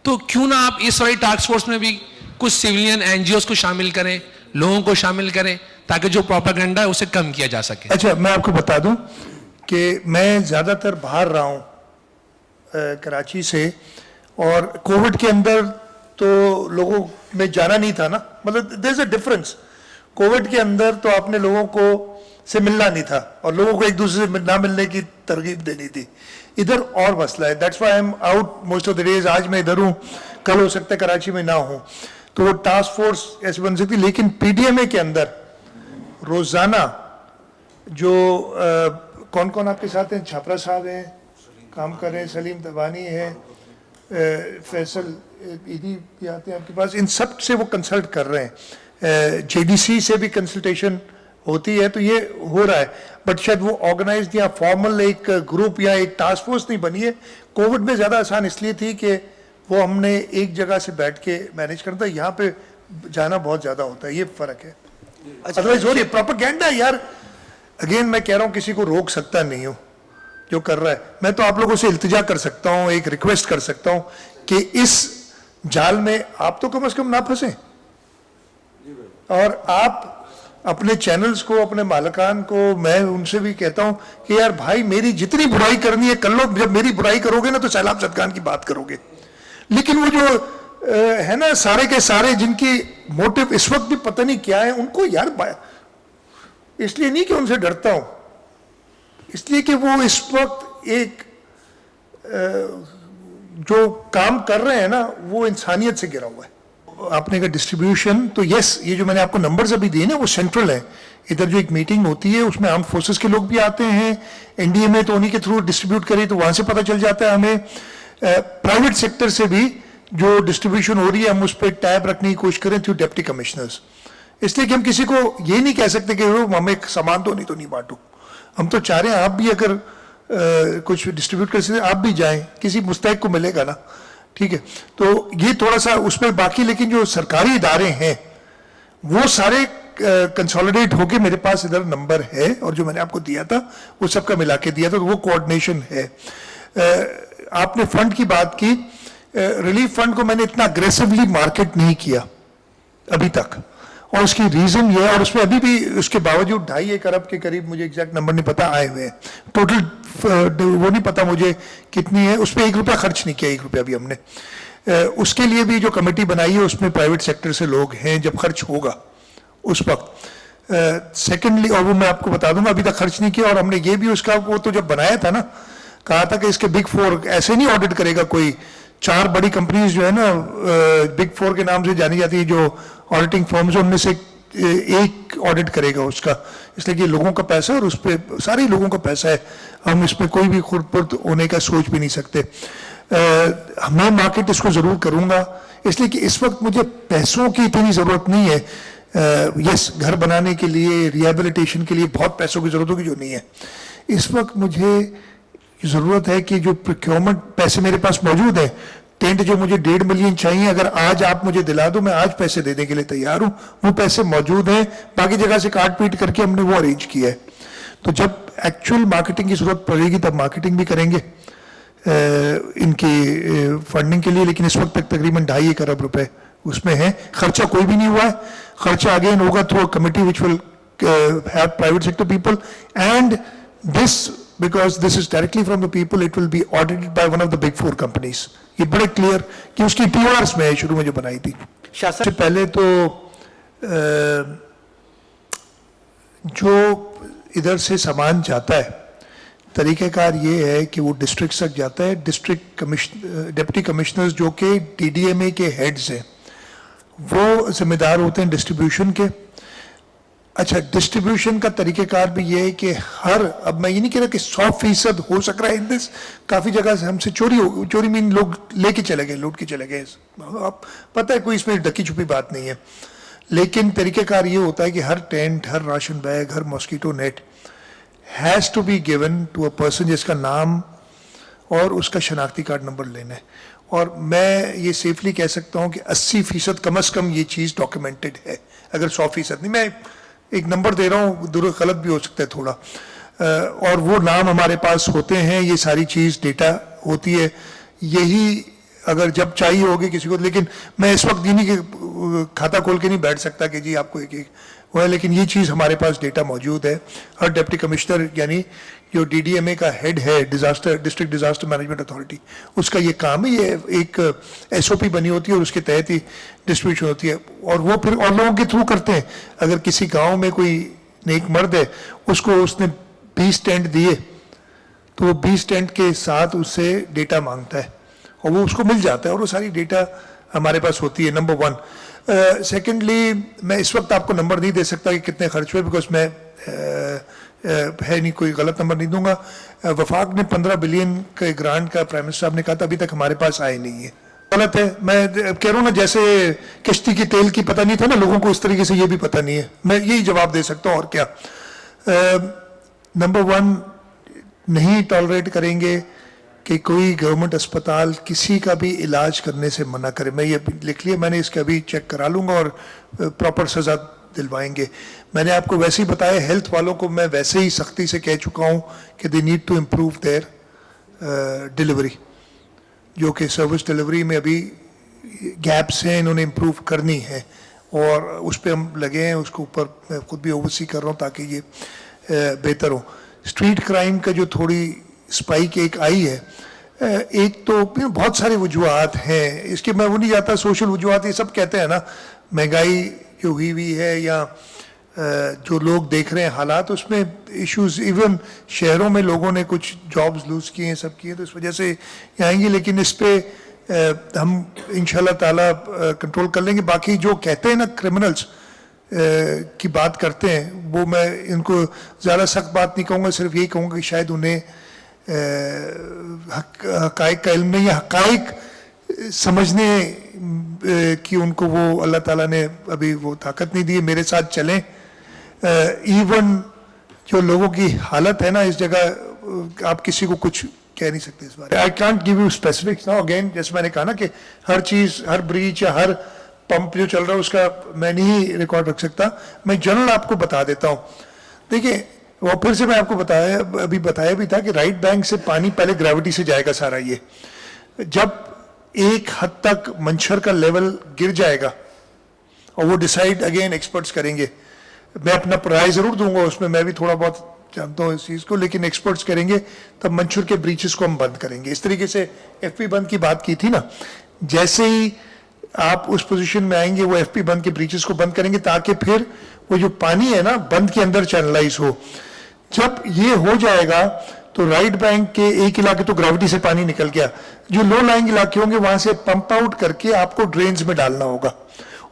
C: तो क्यों ना आप इस वाली टास्क फोर्स में भी कुछ सिविलियन एनजीओज को शामिल करें, लोगों को शामिल करें, ताकि जो प्रोपेगेंडा है उसे कम किया जा सके।
A: अच्छा, मैं आपको बता दूं कि मैं ज्यादातर बाहर रहा हूं कराची से, और कोविड के अंदर तो लोगों में जाना नहीं था ना, मतलब there is a difference. COVID के अंदर तो आपने लोगों को से मिलना नहीं था और लोगों को एक दूसरे से ना मिलने की तरगीब देनी थी। इधर और मसला है, that's why I am out most of the days. आज मैं इधर हूँ, कल हो सकता है कराची में ना हूँ, तो वो टास्क फोर्स ऐसे बन सकती। लेकिन पीडीएमए के अंदर रोजाना जो कौन कौन आपके साथ हैं, छापरा साहब हैं काम कर रहे हैं, सलीम तबानी है, फैसल ईदी भी आते हैं आपके पास, इन सब से वो कंसल्ट कर रहे हैं। जेडीसी से भी कंसल्टेशन होती है, तो ये हो रहा है। बट शायद वो ऑर्गेनाइज्ड या फॉर्मल एक ग्रुप या एक टास्क फोर्स नहीं बनी है। कोविड में ज़्यादा आसान इसलिए थी कि वो हमने एक जगह से बैठ के मैनेज करना था, यहाँ पे जाना बहुत ज़्यादा होता है, ये फ़र्क है। अदरवाइज हो रही है प्रोपेगेंडा यार। अगेन मैं कह रहा हूँ, किसी को रोक सकता नहीं हूँ जो कर रहा है। मैं तो आप लोगों से इल्तिजा कर सकता हूँ, एक रिक्वेस्ट कर सकता हूँ कि इस जाल में आप तो कम से कम ना फंसे, और आप अपने चैनल्स को, अपने मालिकान को, मैं उनसे भी कहता हूं कि यार भाई, मेरी जितनी बुराई करनी है कर लो। जब मेरी बुराई करोगे ना तो सैलाब सदकान की बात करोगे। लेकिन वो जो है ना, सारे के सारे जिनकी मोटिव इस वक्त भी पता नहीं क्या है, उनको यार इसलिए नहीं कि उनसे डरता हूं, इसलिए कि वो इस वक्त एक जो काम कर रहे हैं ना, वो इंसानियत से घिरा हुआ है। आपने कहा डिस्ट्रीब्यूशन, तो यस, ये जो मैंने आपको नंबर्स अभी दिए ना, वो सेंट्रल है। इधर जो एक मीटिंग होती है उसमें आर्म फोर्सेस के लोग भी आते हैं, एनडीए में तो उन्हीं के थ्रू डिस्ट्रीब्यूट करें तो वहां से पता चल जाता है हमें। प्राइवेट सेक्टर से भी जो डिस्ट्रीब्यूशन हो रही है हम उस पर टैब रखने की कोशिश करें थ्रू डिप्टी कमिश्नर्स, इसलिए कि हम किसी को ये नहीं कह सकते कि वो हमें सामान तो नहीं बांटो। हम तो चाह रहे हैं आप भी अगर कुछ डिस्ट्रीब्यूट कर सकते आप भी जाएं, किसी मुस्तैक को मिलेगा ना, ठीक है। तो ये थोड़ा सा उसमें बाकी, लेकिन जो सरकारी इदारे हैं वो सारे कंसोलिडेट होके मेरे पास इधर नंबर है, और जो मैंने आपको दिया था वो सबका मिला के दिया था, तो वो कोऑर्डिनेशन है। आपने फंड की बात की, रिलीफ फंड को मैंने इतना अग्रेसिवली मार्केट नहीं किया अभी तक, और उसकी रीजन ये है, और उसमें अभी भी उसके बावजूद 2.5 अरब के करीब, मुझे एग्जैक्ट नंबर नहीं पता, आए हुए हैं टोटल, वो नहीं पता मुझे कितनी है, उस पर 1 रुपया खर्च नहीं किया, 1 रुपया भी हमने। उसके लिए भी जो कमेटी बनाई है उसमें प्राइवेट सेक्टर से लोग हैं, जब खर्च होगा उस वक्त। सेकेंडली, और वो मैं आपको बता दूंगा, अभी तक खर्च नहीं किया, और हमने ये भी उसका, वो तो जब बनाया था ना, कहा था कि इसके बिग 4 ऐसे नहीं ऑडिट करेगा कोई, 4 बड़ी कंपनीज जो है ना बिग 4 के नाम से जानी जाती है, जो ऑडिटिंग फर्म्स, उनमें से एक ऑडिट करेगा उसका, इसलिए कि लोगों का पैसा है और उस पर सारे लोगों का पैसा है, हम इसमें कोई भी खुरपुर्द होने का सोच भी नहीं सकते। मैं मार्केट इसको जरूर करूंगा, इसलिए कि इस वक्त मुझे पैसों की इतनी जरूरत नहीं है। यस, घर बनाने के लिए, रिहेबिलिटेशन के लिए बहुत पैसों की जरूरत होगी जो नहीं है। इस वक्त मुझे जरूरत है कि जो प्रोक्योरमेंट पैसे मेरे पास मौजूद है, टेंट जो मुझे 1.5 मिलियन चाहिए, अगर आज आप मुझे दिला दो, मैं आज पैसे देने के लिए तैयार हूं, वो पैसे मौजूद हैं, बाकी जगह से काट पीट करके हमने वो अरेंज किया है। तो जब एक्चुअल मार्केटिंग की जरूरत पड़ेगी तब मार्केटिंग भी करेंगे इनकी फंडिंग के लिए, लेकिन इस वक्त तक तकरीबन 2.5 अरब रुपए उसमें है। खर्चा कोई भी नहीं हुआ है, खर्चा अगेन होगा through committee which will have private sector people, and this because this is directly from the people, it will be audited by one of the big 4 companies. ये बड़े क्लियर कि उसकी TORs में शुरू में जो बनाई थी। सबसे पहले तो जो इधर से सामान जाता है, तरीक़ेकार ये है कि वो डिस्ट्रिक्ट तक जाता है। डिस्ट्रिक्ट डिप्टी कमिश्नर्स जो कि DDMA के हेड्स हैं, वो जिम्मेदार होते हैं डिस्ट्रीब्यूशन के। अच्छा, डिस्ट्रीब्यूशन का तरीकेकार भी ये है कि अब मैं ये नहीं कह रहा कि 100% हो सक रहा है इन दिस, काफ़ी जगह से हमसे चोरी मीन लोग लेके चले गए, लूट के चले गए, आप पता है, कोई इसमें ढकी छुपी बात नहीं है। लेकिन तरीकेकार ये होता है कि हर टेंट, हर राशन बैग, हर mosquito net has to be given to a person जिसका नाम और उसका शनाख्ती कार्ड नंबर लेना है। और मैं ये सेफली कह सकता हूँ कि 80% कम अज़ कम ये चीज़ डॉक्यूमेंटेड है, अगर 100% नहीं। मैं एक नंबर दे रहा हूँ, गलत भी हो सकता है थोड़ा, और वो नाम हमारे पास होते हैं, ये सारी चीज़ डेटा होती है। यही अगर जब चाहिए होगी किसी को, लेकिन मैं इस वक्त ये नहीं कि खाता खोल के नहीं बैठ सकता कि जी आपको एक वो है, लेकिन ये चीज़ हमारे पास डेटा मौजूद है। हर डिप्टी कमिश्नर यानी जो DDMA का हेड है, डिस्ट्रिक्ट डिजास्टर मैनेजमेंट अथॉरिटी, उसका ये काम है, ये एक SOP बनी होती है और उसके तहत ही डिस्ट्रीब्यूशन होती है, और वो फिर और लोगों के थ्रू करते हैं। अगर किसी गांव में कोई नेक मर्द है, उसको उसने 20 टेंट दिए, तो वो 20 टेंट के साथ उससे डेटा मांगता है और वो उसको मिल जाता है, और वो सारी डेटा हमारे पास होती है, नंबर 1। सेकेंडली, मैं इस वक्त आपको नंबर नहीं दे सकता कि कितने खर्च हुए, बिकॉज मैं है नहीं, कोई गलत नंबर नहीं दूंगा। वफाक ने 15 बिलियन के ग्रांट का प्राइम मिनिस्टर साहब ने कहा था, अभी तक हमारे पास आए नहीं है, गलत है। मैं कह रहा हूँ ना, जैसे किश्ती की तेल की पता नहीं था ना लोगों को, इस तरीके से ये भी पता नहीं है। मैं यही जवाब दे सकता हूँ, और क्या। नंबर 1, नहीं टॉलरेट करेंगे कि कोई गवर्नमेंट अस्पताल किसी का भी इलाज करने से मना करे। मैं ये लिख लिया मैंने, इसका भी चेक करा लूँगा और प्रॉपर सज़ा दिलवाएंगे। मैंने आपको वैसे ही बताया, हेल्थ वालों को मैं वैसे ही सख्ती से कह चुका हूँ कि they need to improve their delivery, जो कि सर्विस डिलीवरी में अभी गैप्स हैं, इन्होंने इम्प्रूव करनी है, और उस पर हम लगे हैं। उसको ऊपर मैं खुद भी ओवरसी कर रहा हूँ ताकि ये बेहतर हो। स्ट्रीट क्राइम का जो थोड़ी स्पाइक एक आई है, एक तो बहुत सारी वजूहत हैं, इसके मैं वो नहीं जाता, सोशल वजूहत ये सब कहते हैं ना, महंगाई जो हुई है या जो लोग देख रहे हैं हालात, उसमें इश्यूज, इवन शहरों में लोगों ने कुछ जॉब्स लूज किए हैं, सब किए, तो इस वजह से ये आएंगी, लेकिन इस पे हम इंशाल्लाह ताला कंट्रोल कर लेंगे। बाकी जो कहते हैं ना क्रिमिनल्स की बात करते हैं, वो मैं इनको ज़्यादा सख्त बात नहीं कहूँगा, सिर्फ यही कहूँगा कि शायद उन्हें हक़ाइक़ का इल्म नहीं, या हक़ाइक़ समझने कि उनको वो अल्लाह ताला ने अभी वो ताकत नहीं दी है। मेरे साथ चलें, इवन जो लोगों की हालत है ना इस जगह, आप किसी को कुछ कह नहीं सकते इस बारे में। I can't give you specifics now, again जैसे मैंने कहा ना कि हर चीज़, हर ब्रीच या हर पंप जो चल रहा है उसका मैं नहीं रिकॉर्ड रख सकता, मैं जनरल आपको बता देता हूँ। देखिए, वो फिर से मैं आपको अभी बताया भी था कि राइट बैंक से पानी पहले ग्रेविटी से जाएगा सारा, ये जब एक हद तक मंशर का लेवल गिर जाएगा, और वो डिसाइड अगेन एक्सपर्ट्स करेंगे, मैं अपना राय जरूर दूंगा उसमें, मैं भी थोड़ा बहुत जानता हूँ इस चीज़ को, लेकिन एक्सपर्ट्स करेंगे, तब मंशर के ब्रीचेस को हम बंद करेंगे। इस तरीके से एफपी बंद की बात की थी ना, जैसे ही आप उस पोजीशन में आएंगे वो एफपी बंद के ब्रीचेस को बंद करेंगे, ताकि फिर वो जो पानी है ना बंद के अंदर चैनलाइज हो। जब ये हो जाएगा तो राइट बैंक के एक इलाके तो ग्रेविटी से पानी निकल गया, जो लो लाइंग इलाके होंगे वहां से पंप आउट करके आपको ड्रेन्स में डालना होगा,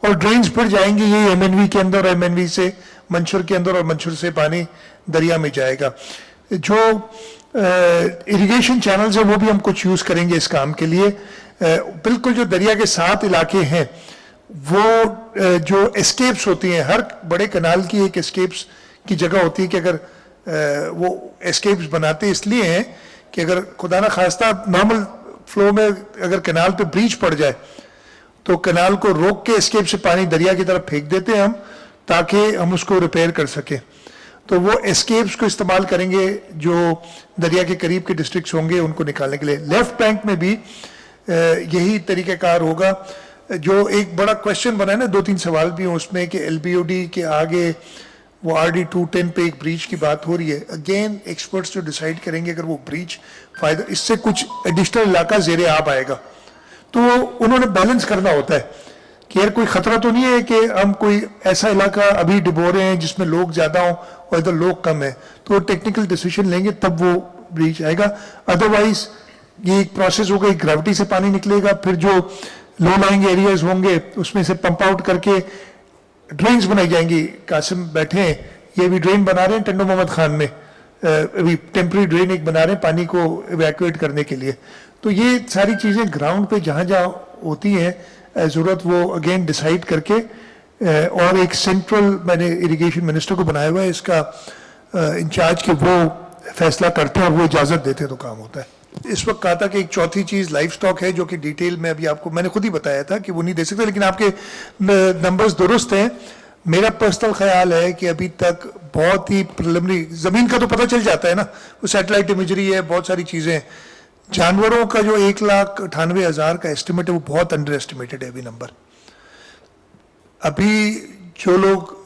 A: और ड्रेन्स फिर जाएंगे ये एमएनवी के अंदर, एमएनवी से मंशर के अंदर, और मंशर से पानी दरिया में जाएगा। जो इरिगेशन चैनल्स है वो भी हम कुछ यूज करेंगे इस काम के लिए। बिल्कुल जो दरिया के साथ इलाके हैं, वो जो एस्केप्स होती हैं, हर बड़े कनाल की एक एस्केप्स की जगह होती है कि अगर वो एस्केप्स बनाते इसलिए हैं कि अगर खुदा ना खास्ता नॉर्मल फ्लो में अगर कनाल पे ब्रीच पड़ जाए तो कनाल को रोक के एस्केप से पानी दरिया की तरफ फेंक देते हैं हम, ताकि हम उसको रिपेयर कर सकें। तो वो एस्केप्स को इस्तेमाल करेंगे जो दरिया के करीब के डिस्ट्रिक्ट्स होंगे उनको निकालने के लिए। लेफ्ट बैंक में भी यही तरीक़ाकार होगा। जो एक बड़ा क्वेश्चन बना है ना, 2-3 सवाल भी हैं उसमें कि एलबीओडी के आगे वो RD 210 पे एक ब्रीच की बात हो रही है। अगेन एक्सपर्ट्स जो डिसाइड करेंगे, अगर वो ब्रीच फायदा, इससे कुछ एडिशनल इलाका ज़ेरे आब आएगा, तो उन्होंने बैलेंस करना होता है कि यार कोई खतरा तो नहीं है कि हम कोई ऐसा इलाका अभी डिबो रहे हैं जिसमें लोग ज़्यादा हों और इधर लोग कम है, तो वो टेक्निकल डिसीजन लेंगे तब वो ब्रीच आएगा। अदरवाइज ये एक प्रोसेस होगा, एक ग्रेविटी से पानी निकलेगा, फिर जो लो लाइंग एरियाज होंगे उसमें से पंप आउट करके ड्रेन्स बनाई जाएंगी। कासिम बैठे हैं, ये भी ड्रेन बना रहे हैं टंडो मोहम्मद खान में, अभी टेम्पररी ड्रेन एक बना रहे हैं पानी को इवैक्यूएट करने के लिए। तो ये सारी चीज़ें ग्राउंड पे जहाँ जहाँ होती हैं ज़रूरत, वो अगेन डिसाइड करके, और एक सेंट्रल मैंने इरिगेशन मिनिस्टर को बनाया हुआ है इसका इंचार्ज, कि वो फैसला करते हैं और वो इजाज़त देते हैं तो काम होता है। इस वक्त कहा था कि एक चौथी चीज़ लाइफ स्टॉक है, जो कि डिटेल में अभी आपको मैंने खुद ही बताया था कि वो नहीं दे सकते, लेकिन आपके नंबर्स दुरुस्त हैं। मेरा पर्सनल ख्याल है कि अभी तक बहुत ही प्रिलिमिनरी, ज़मीन का तो पता चल जाता है ना, वो सैटेलाइट इमेजरी है, बहुत सारी चीज़ें। जानवरों का जो 1,98,000 का एस्टिमेट है वो बहुत अंडर एस्टिमेटेड है अभी नंबर। अभी जो लोग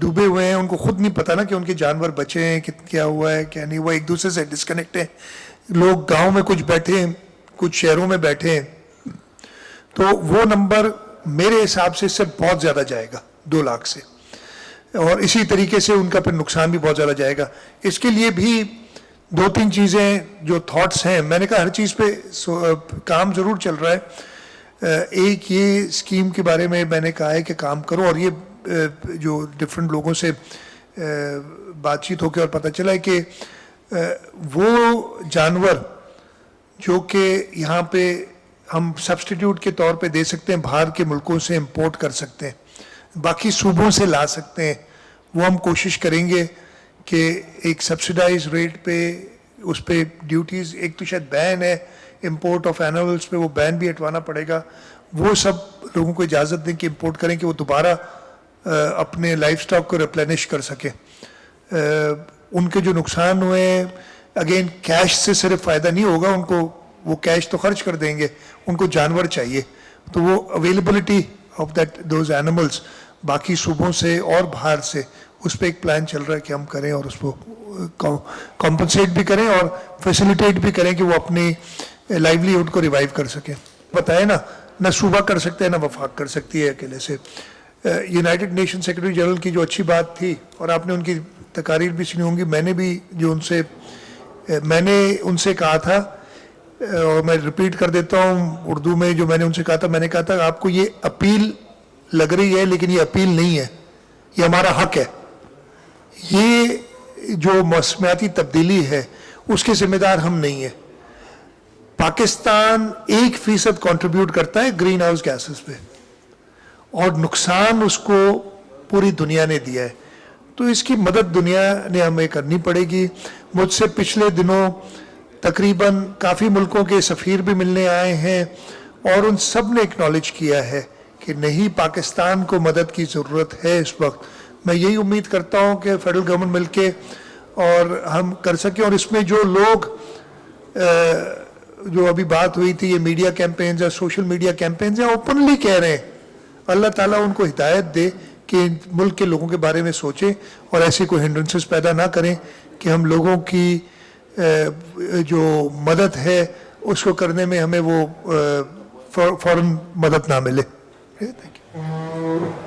A: डूबे हुए हैं उनको खुद नहीं पता ना कि उनके जानवर बचे हैं, क्या हुआ है क्या नहीं हुआ, एक दूसरे से डिस्कनेक्ट हैं। लोग गांव में कुछ बैठे हैं, कुछ शहरों में बैठे हैं, तो वो नंबर मेरे हिसाब से इससे बहुत ज़्यादा जाएगा, 2 लाख से, और इसी तरीके से उनका फिर नुकसान भी बहुत ज़्यादा जाएगा। इसके लिए भी 2-3 चीज़ें जो थॉट्स हैं, मैंने कहा हर चीज़ पे काम ज़रूर चल रहा है। एक ये स्कीम के बारे में मैंने कहा है कि काम करो, और ये जो डिफरेंट लोगों से बातचीत होकर और पता चला है कि वो जानवर जो कि यहाँ पे हम सब्स्टिट्यूट के तौर पे दे सकते हैं, बाहर के मुल्कों से इंपोर्ट कर सकते हैं, बाकी सूबों से ला सकते हैं, वो हम कोशिश करेंगे कि एक सब्सिडाइज रेट पे उस पर ड्यूटीज़, एक तो शायद बैन है इंपोर्ट ऑफ एनिमल्स पे, वो बैन भी हटवाना पड़ेगा। वो सब लोगों को इजाज़त दें कि इंपोर्ट करें कि वो दोबारा अपने लाइफ स्टॉक को रिप्लेनिश कर सकें। उनके जो नुकसान हुए, अगेन कैश से सिर्फ फ़ायदा नहीं होगा उनको, वो कैश तो खर्च कर देंगे, उनको जानवर चाहिए, तो वो availability of that those animals बाकी सूबों से और बाहर से उस पर एक प्लान चल रहा है कि हम करें और उसको कॉम्पनसेट भी करें और फैसिलिटेट भी करें कि वो अपनी लाइवलीहुड को रिवाइव कर सकें। बताए ना सूबा कर सकते हैं ना वफाक कर सकती है अकेले से। यूनाइटेड नेशन सेक्रेटरी जनरल की जो अच्छी बात थी और आपने उनकी तकारीर भी सुनी होंगी, मैंने उनसे कहा था और मैं रिपीट कर देता हूँ उर्दू में जो मैंने उनसे कहा था। मैंने कहा था आपको ये अपील लग रही है लेकिन ये अपील नहीं है, ये हमारा हक है। ये जो मौसमियाती तब्दीली है उसके जिम्मेदार हम नहीं है। पाकिस्तान 1% कंट्रीब्यूट करता है ग्रीन हाउस गैसेस पे और नुकसान उसको पूरी दुनिया ने दिया है, तो इसकी मदद दुनिया ने हमें करनी पड़ेगी। मुझसे पिछले दिनों तकरीबन काफ़ी मुल्कों के सफ़ीर भी मिलने आए हैं और उन सब ने एक्नॉलेज किया है कि नहीं, पाकिस्तान को मदद की ज़रूरत है इस वक्त। मैं यही उम्मीद करता हूँ कि फेडरल गवर्नमेंट मिलके और हम कर सकें। और इसमें जो लोग जो अभी बात हुई थी, ये मीडिया कैंपेन्स या सोशल मीडिया कैंपेन्स या ओपनली कह रहे हैं, अल्लाह ताला उनको हिदायत दे कि मुल्क के लोगों के बारे में सोचें और ऐसे कोई हिंड्रेंसेस पैदा ना करें कि हम लोगों की जो मदद है उसको करने में हमें वो फ़ौरन मदद ना मिले। Thank you.